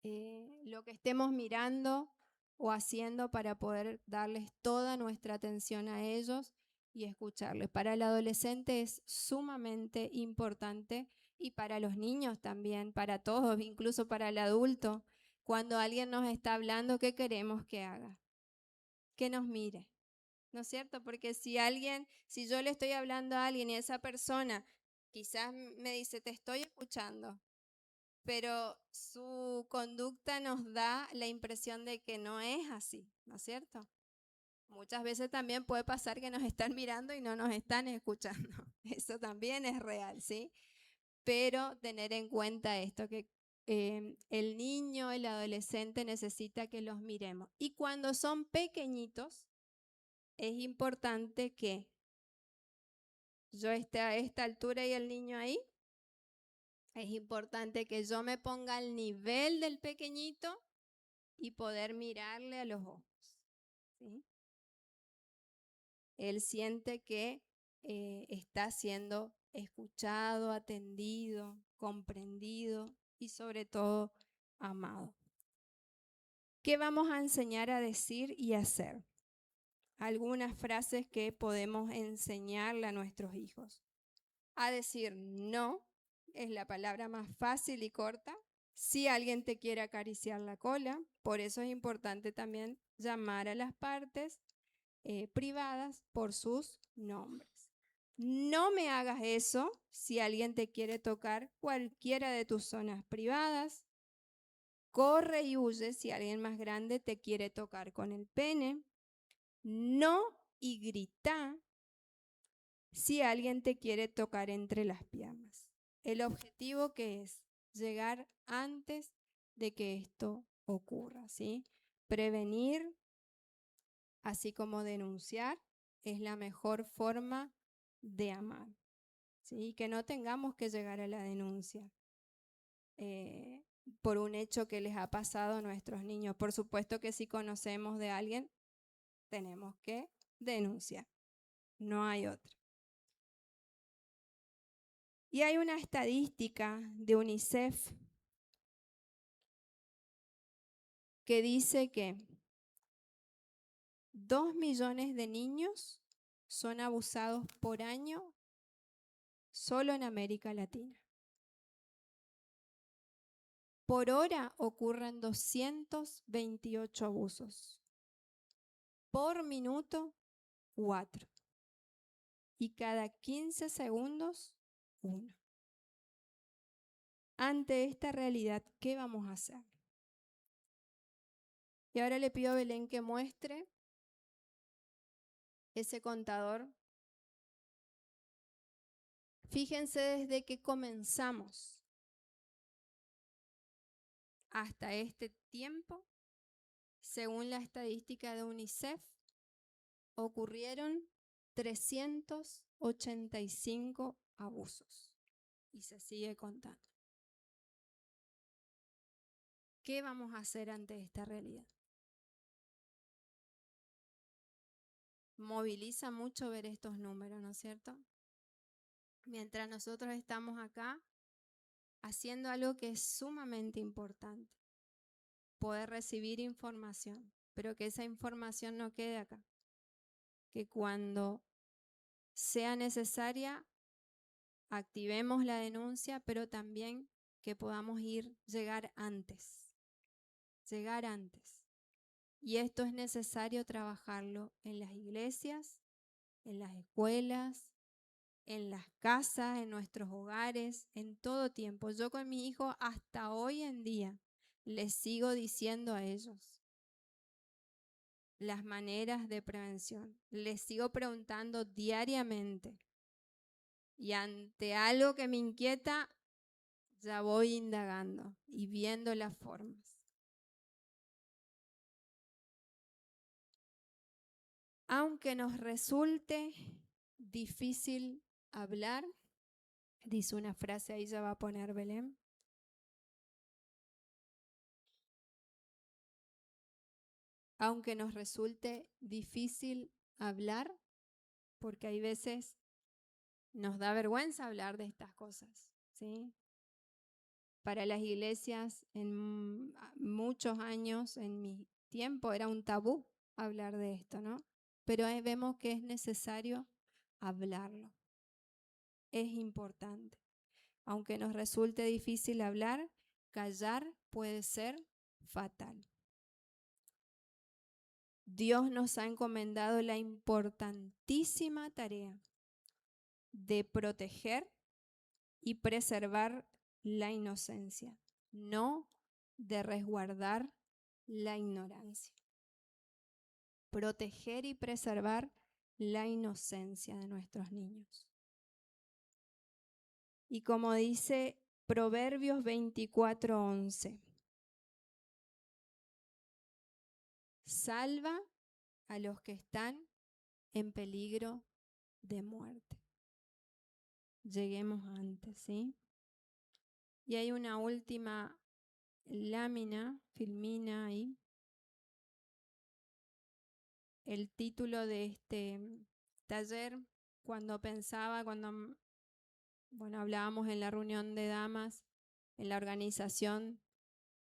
lo que estemos mirando o haciendo para poder darles toda nuestra atención a ellos y escucharles. Para el adolescente es sumamente importante y para los niños también, para todos, incluso para el adulto. Cuando alguien nos está hablando, ¿qué queremos que haga? Que nos mire, ¿no es cierto? Porque si yo le estoy hablando a alguien y esa persona quizás me dice, te estoy escuchando, pero su conducta nos da la impresión de que no es así, ¿no es cierto? Muchas veces también puede pasar que nos están mirando y no nos están escuchando. Eso también es real, ¿sí? Pero tener en cuenta esto, que el niño, el adolescente necesita que los miremos. Y cuando son pequeñitos, es importante que yo esté a esta altura y el niño ahí. Es importante que yo me ponga al nivel del pequeñito y poder mirarle a los ojos, ¿sí? Él siente que está siendo escuchado, atendido, comprendido y sobre todo amado. ¿Qué vamos a enseñar a decir y hacer? Algunas frases que podemos enseñarle a nuestros hijos. A decir no es la palabra más fácil y corta. Si alguien te quiere acariciar la cola, por eso es importante también llamar a las partes privadas por sus nombres. No me hagas eso si alguien te quiere tocar cualquiera de tus zonas privadas. Corre y huye si alguien más grande te quiere tocar con el pene. No y grita si alguien te quiere tocar entre las piernas. El objetivo que es llegar antes de que esto ocurra, ¿sí? Prevenir, así como denunciar, es la mejor forma de amar, ¿sí? Que no tengamos que llegar a la denuncia por un hecho que les ha pasado a nuestros niños. Por supuesto que si conocemos de alguien, tenemos que denunciar. No hay otra. Y hay una estadística de UNICEF que dice que 2 millones de niños son abusados por año solo en América Latina. Por hora ocurren 228 abusos. Por minuto, 4. Y cada 15 segundos, 1. Ante esta realidad, ¿qué vamos a hacer? Y ahora le pido a Belén que muestre ese contador. Fíjense desde que comenzamos hasta este tiempo, según la estadística de UNICEF, ocurrieron 385 abusos y se sigue contando. ¿Qué vamos a hacer ante esta realidad? Moviliza mucho ver estos números, ¿no es cierto? Mientras nosotros estamos acá haciendo algo que es sumamente importante, poder recibir información, pero que esa información no quede acá, que cuando sea necesaria activemos la denuncia, pero también que podamos llegar antes. Y esto es necesario trabajarlo en las iglesias, en las escuelas, en las casas, en nuestros hogares, en todo tiempo. Yo con mi hijo hasta hoy en día les sigo diciendo a ellos las maneras de prevención. Les sigo preguntando diariamente. Y ante algo que me inquieta, ya voy indagando y viendo las formas. Aunque nos resulte difícil hablar, dice una frase, ahí ya va a poner Belén. Aunque nos resulte difícil hablar, porque hay veces nos da vergüenza hablar de estas cosas, ¿sí? Para las iglesias, en muchos años, en mi tiempo, era un tabú hablar de esto, ¿no? Pero vemos que es necesario hablarlo. Es importante. Aunque nos resulte difícil hablar, callar puede ser fatal. Dios nos ha encomendado la importantísima tarea de proteger y preservar la inocencia, no de resguardar la ignorancia. Proteger y preservar la inocencia de nuestros niños. Y como dice Proverbios 24:11, salva a los que están en peligro de muerte. Lleguemos antes, ¿sí? Y hay una última lámina, filmina ahí. El título de este taller, cuando hablábamos en la reunión de damas, en la organización,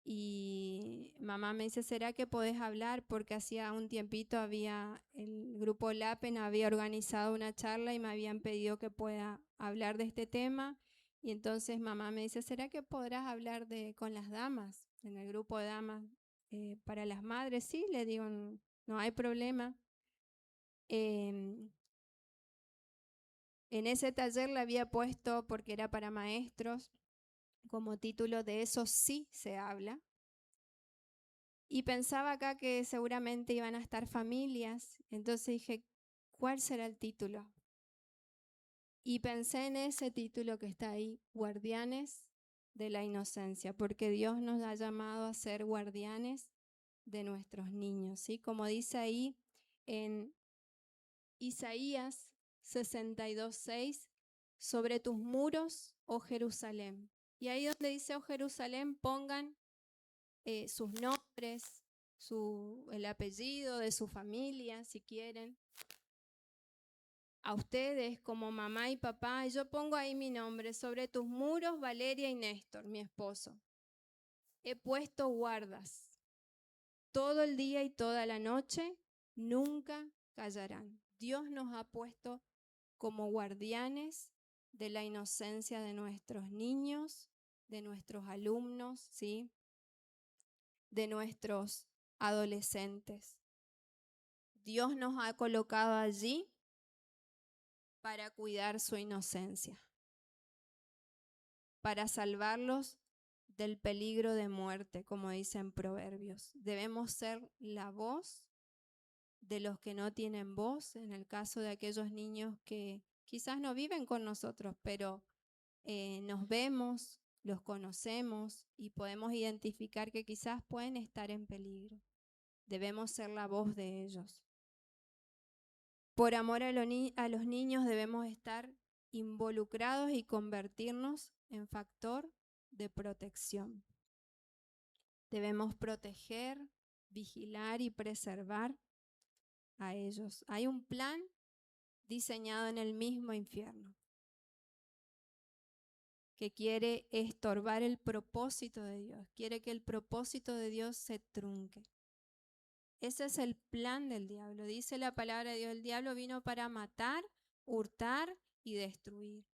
y mamá me dice, ¿será que podés hablar? Porque hacía un tiempito el grupo LAPEN había organizado una charla y me habían pedido que pueda hablar de este tema. Y entonces mamá me dice, ¿será que podrás hablar con las damas, en el grupo de damas para las madres? Sí, le digo, no hay problema. En ese taller le había puesto, porque era para maestros, como título de eso sí se habla. Y pensaba acá que seguramente iban a estar familias, entonces dije, ¿cuál será el título? Y pensé en ese título que está ahí, Guardianes de la Inocencia, porque Dios nos ha llamado a ser guardianes de nuestros niños, ¿sí? Como dice ahí en Isaías 62:6, sobre tus muros, oh Jerusalén. Y ahí donde dice, oh Jerusalén, pongan sus nombres, el apellido de su familia, si quieren. A ustedes como mamá y papá, y yo pongo ahí mi nombre, sobre tus muros, Valeria y Néstor, mi esposo. He puesto guardas. Todo el día y toda la noche, nunca callarán. Dios nos ha puesto como guardianes de la inocencia de nuestros niños, de nuestros alumnos, ¿sí? De nuestros adolescentes. Dios nos ha colocado allí para cuidar su inocencia, para salvarlos del peligro de muerte, como dicen Proverbios. Debemos ser la voz de los que no tienen voz, en el caso de aquellos niños que quizás no viven con nosotros, pero nos vemos, los conocemos y podemos identificar que quizás pueden estar en peligro. Debemos ser la voz de ellos. Por amor a los niños debemos estar involucrados y convertirnos en factor de protección. Debemos proteger, vigilar y preservar a ellos. Hay un plan diseñado en el mismo infierno que quiere estorbar el propósito de Dios, quiere que el propósito de Dios se trunque. Ese es el plan del diablo. Dice la palabra de Dios, el diablo vino para matar, hurtar y destruir.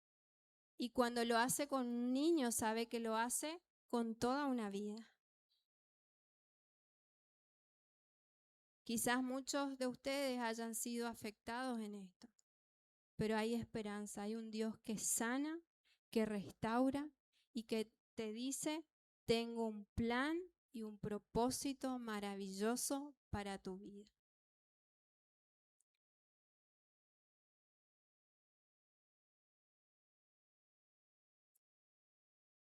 Y cuando lo hace con un niño, sabe que lo hace con toda una vida. Quizás muchos de ustedes hayan sido afectados en esto, pero hay esperanza. Hay un Dios que sana, que restaura y que te dice, tengo un plan y un propósito maravilloso para tu vida.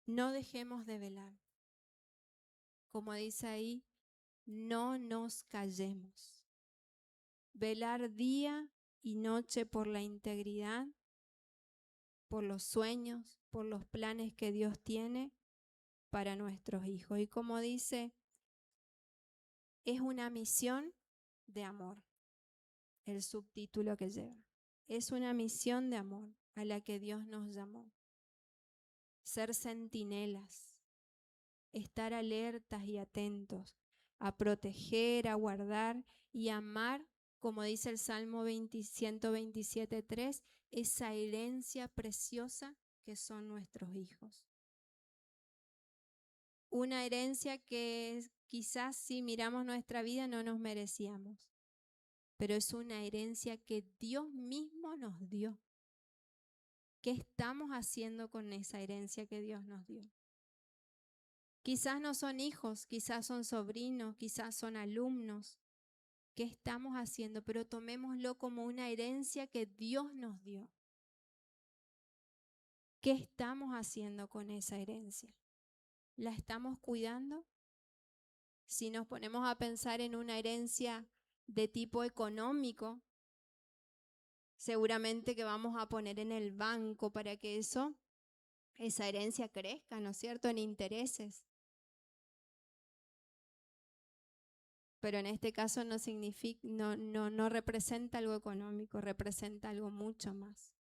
No dejemos de velar. Como dice ahí, no nos callemos. Velar día y noche por la integridad, por los sueños, por los planes que Dios tiene para nuestros hijos. Y como dice, es una misión de amor, el subtítulo que lleva. Es una misión de amor a la que Dios nos llamó. Ser centinelas, estar alertas y atentos, a proteger, a guardar y amar, como dice el Salmo 127:3, esa herencia preciosa que son nuestros hijos. Una herencia que quizás si miramos nuestra vida no nos merecíamos, pero es una herencia que Dios mismo nos dio. ¿Qué estamos haciendo con esa herencia que Dios nos dio? Quizás no son hijos, quizás son sobrinos, quizás son alumnos. ¿Qué estamos haciendo? Pero tomémoslo como una herencia que Dios nos dio. ¿Qué estamos haciendo con esa herencia? ¿La estamos cuidando? Si nos ponemos a pensar en una herencia de tipo económico, seguramente que vamos a poner en el banco para que esa herencia crezca, ¿no es cierto?, en intereses. Pero en este caso no significa, no representa algo económico, representa algo mucho más,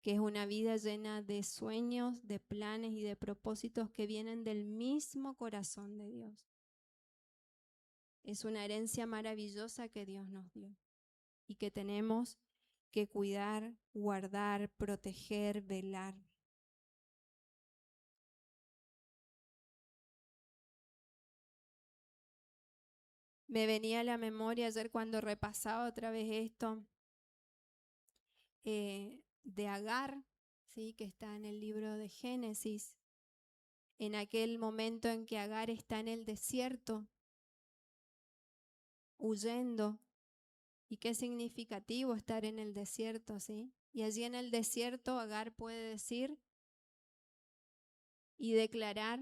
que es una vida llena de sueños, de planes y de propósitos que vienen del mismo corazón de Dios. Es una herencia maravillosa que Dios nos dio y que tenemos que cuidar, guardar, proteger, velar. Me venía a la memoria ayer cuando repasaba otra vez esto de Agar, ¿sí?, que está en el libro de Génesis, en aquel momento en que Agar está en el desierto, huyendo. Y qué significativo estar en el desierto, ¿sí? Y allí en el desierto Agar puede decir y declarar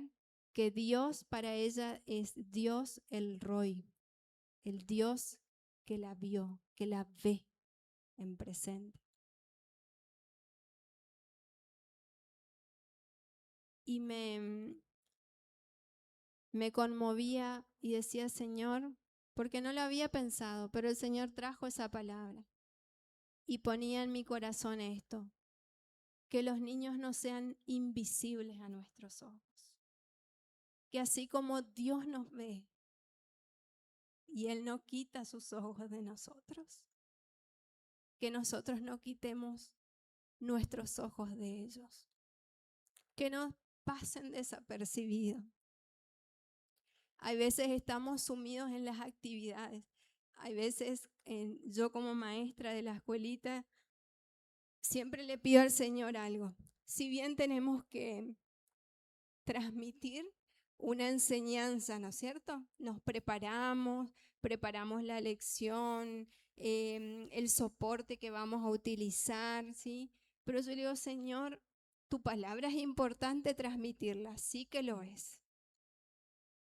que Dios para ella es Dios el Roy, el Dios que la vio, que la ve en presente. Y me conmovía y decía, Señor, porque no lo había pensado, pero el Señor trajo esa palabra y ponía en mi corazón esto, que los niños no sean invisibles a nuestros ojos, que así como Dios nos ve y Él no quita sus ojos de nosotros, que nosotros no quitemos nuestros ojos de ellos, que no pasen desapercibidos. Hay veces estamos sumidos en las actividades. Hay veces yo como maestra de la escuelita siempre le pido al Señor algo. Si bien tenemos que transmitir una enseñanza, ¿no es cierto? Nos preparamos la lección, el soporte que vamos a utilizar, ¿sí? Pero yo le digo, Señor, tu palabra es importante transmitirla, sí que lo es.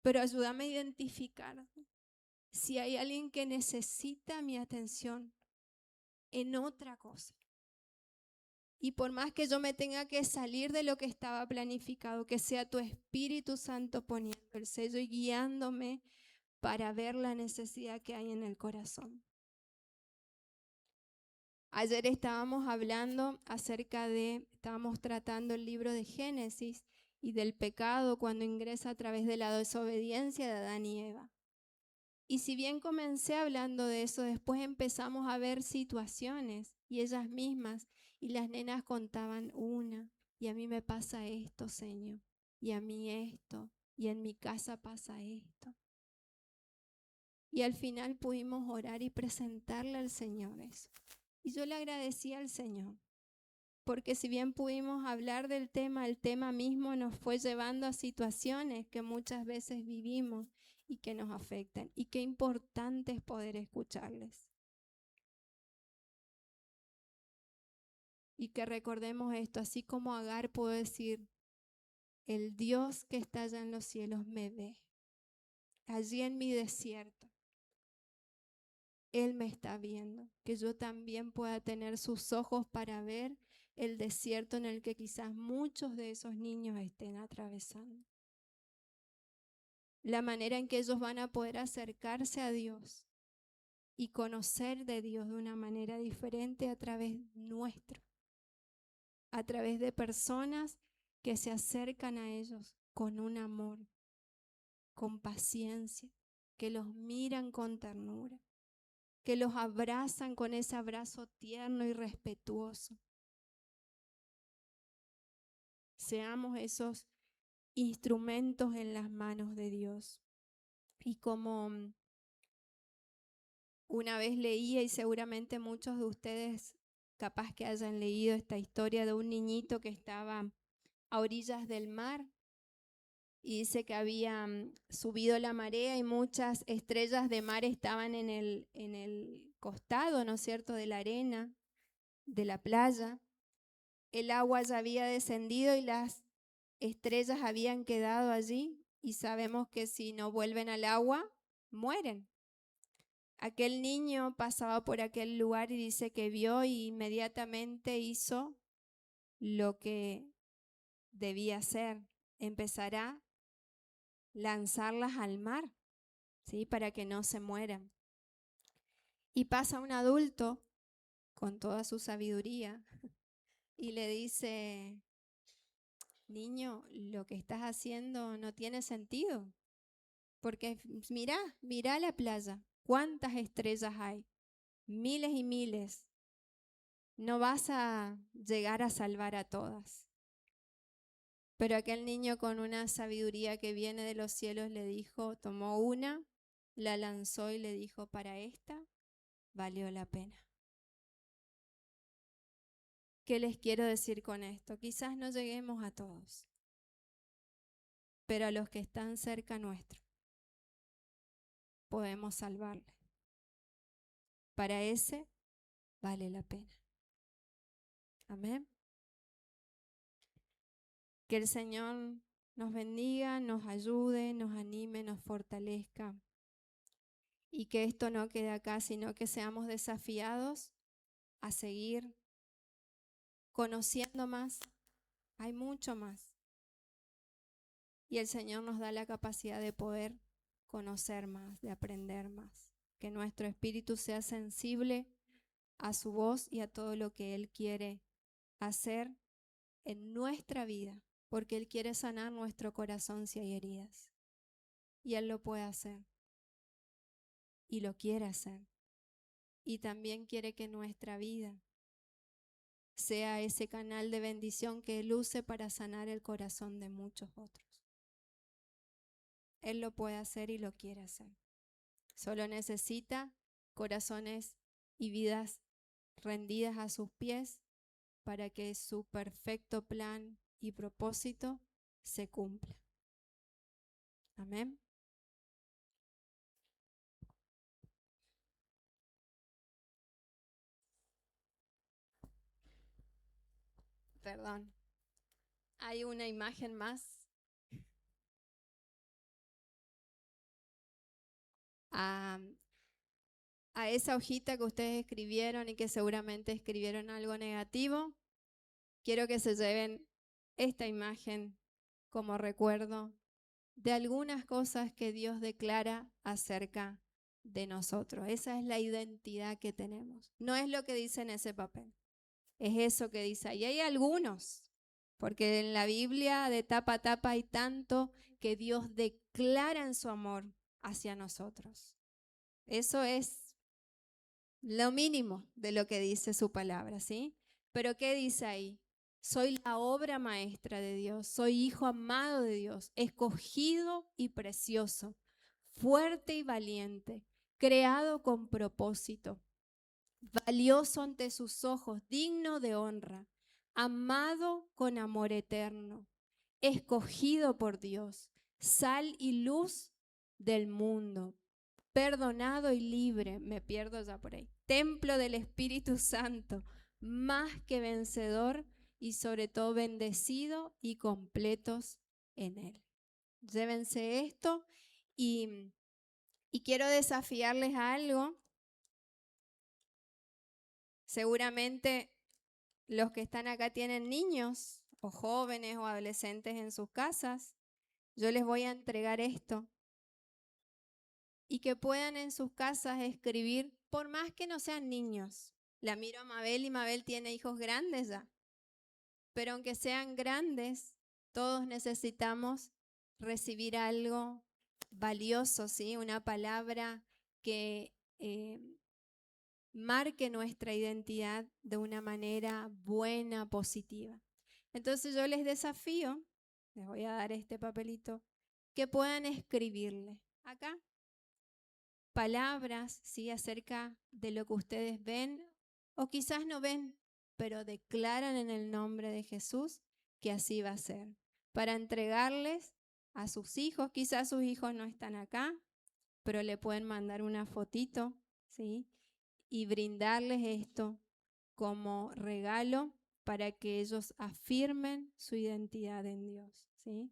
Pero ayúdame a identificar si hay alguien que necesita mi atención en otra cosa. Y por más que yo me tenga que salir de lo que estaba planificado, que sea tu Espíritu Santo poniendo el sello y guiándome para ver la necesidad que hay en el corazón. Ayer estábamos tratando el libro de Génesis y del pecado cuando ingresa a través de la desobediencia de Adán y Eva. Y si bien comencé hablando de eso, después empezamos a ver situaciones y ellas mismas, y las nenas contaban una, y a mí me pasa esto, Señor, y a mí esto, y en mi casa pasa esto. Y al final pudimos orar y presentarle al Señor eso. Y yo le agradecí al Señor, porque si bien pudimos hablar del tema, el tema mismo nos fue llevando a situaciones que muchas veces vivimos y que nos afectan. Y qué importante es poder escucharles. Y que recordemos esto, así como Agar pudo decir, el Dios que está allá en los cielos me ve. Allí en mi desierto, Él me está viendo. Que yo también pueda tener sus ojos para ver el desierto en el que quizás muchos de esos niños estén atravesando. La manera en que ellos van a poder acercarse a Dios y conocer de Dios de una manera diferente a través nuestro, a través de personas que se acercan a ellos con un amor, con paciencia, que los miran con ternura, que los abrazan con ese abrazo tierno y respetuoso. Seamos esos instrumentos en las manos de Dios. Y como una vez leía, y seguramente muchos de ustedes capaz que hayan leído esta historia de un niñito que estaba a orillas del mar y dice que había subido la marea y muchas estrellas de mar estaban en el costado, ¿no es cierto?, de la arena, de la playa. El agua ya había descendido y las estrellas habían quedado allí, y sabemos que si no vuelven al agua, mueren. Aquel niño pasaba por aquel lugar y dice que vio y inmediatamente hizo lo que debía hacer, empezar a lanzarlas al mar, ¿sí?, para que no se mueran. Y pasa un adulto con toda su sabiduría y le dice, niño, lo que estás haciendo no tiene sentido, porque mira la playa, ¿cuántas estrellas hay? Miles y miles. No vas a llegar a salvar a todas. Pero aquel niño con una sabiduría que viene de los cielos le dijo, tomó una, la lanzó y le dijo, para esta valió la pena. ¿Qué les quiero decir con esto? Quizás no lleguemos a todos, pero a los que están cerca nuestro podemos salvarle. Para ese vale la pena. Amén. Que el Señor nos bendiga, nos ayude, nos anime, nos fortalezca. Y que esto no quede acá, sino que seamos desafiados a seguir conociendo más. Hay mucho más. Y el Señor nos da la capacidad de poder conocer más, de aprender más. Que nuestro espíritu sea sensible a su voz y a todo lo que Él quiere hacer en nuestra vida, porque Él quiere sanar nuestro corazón si hay heridas. Y Él lo puede hacer. Y lo quiere hacer. Y también quiere que nuestra vida sea ese canal de bendición que Él use para sanar el corazón de muchos otros. Él lo puede hacer y lo quiere hacer. Solo necesita corazones y vidas rendidas a sus pies para que su perfecto plan y propósito se cumpla. Amén. Perdón. Hay una imagen más. A esa hojita que ustedes escribieron y que seguramente escribieron algo negativo, quiero que se lleven esta imagen como recuerdo de algunas cosas que Dios declara acerca de nosotros. Esa es la identidad que tenemos. No es lo que dice en ese papel, es eso que dice ahí. Hay algunos, porque en la Biblia de tapa a tapa hay tanto que Dios declara en su amor hacia nosotros. Eso es lo mínimo de lo que dice su palabra, ¿sí? Pero ¿qué dice ahí? Soy la obra maestra de Dios, soy hijo amado de Dios, escogido y precioso, fuerte y valiente, creado con propósito, valioso ante sus ojos, digno de honra, amado con amor eterno, escogido por Dios, sal y luz del mundo, perdonado y libre, me pierdo ya por ahí, templo del Espíritu Santo, más que vencedor y sobre todo bendecido y completos en Él. Llévense esto y quiero desafiarles a algo. Seguramente los que están acá tienen niños o jóvenes o adolescentes en sus casas. Yo les voy a entregar esto y que puedan en sus casas escribir, por más que no sean niños. La miro a Mabel y Mabel tiene hijos grandes ya. Pero aunque sean grandes, todos necesitamos recibir algo valioso, ¿sí? Una palabra que marque nuestra identidad de una manera buena, positiva. Entonces yo les desafío, les voy a dar este papelito, que puedan escribirle acá palabras, ¿sí? Acerca de lo que ustedes ven o quizás no ven, pero declaran en el nombre de Jesús que así va a ser. Para entregarles a sus hijos, quizás sus hijos no están acá, pero le pueden mandar una fotito, ¿sí? Y brindarles esto como regalo para que ellos afirmen su identidad en Dios, ¿sí?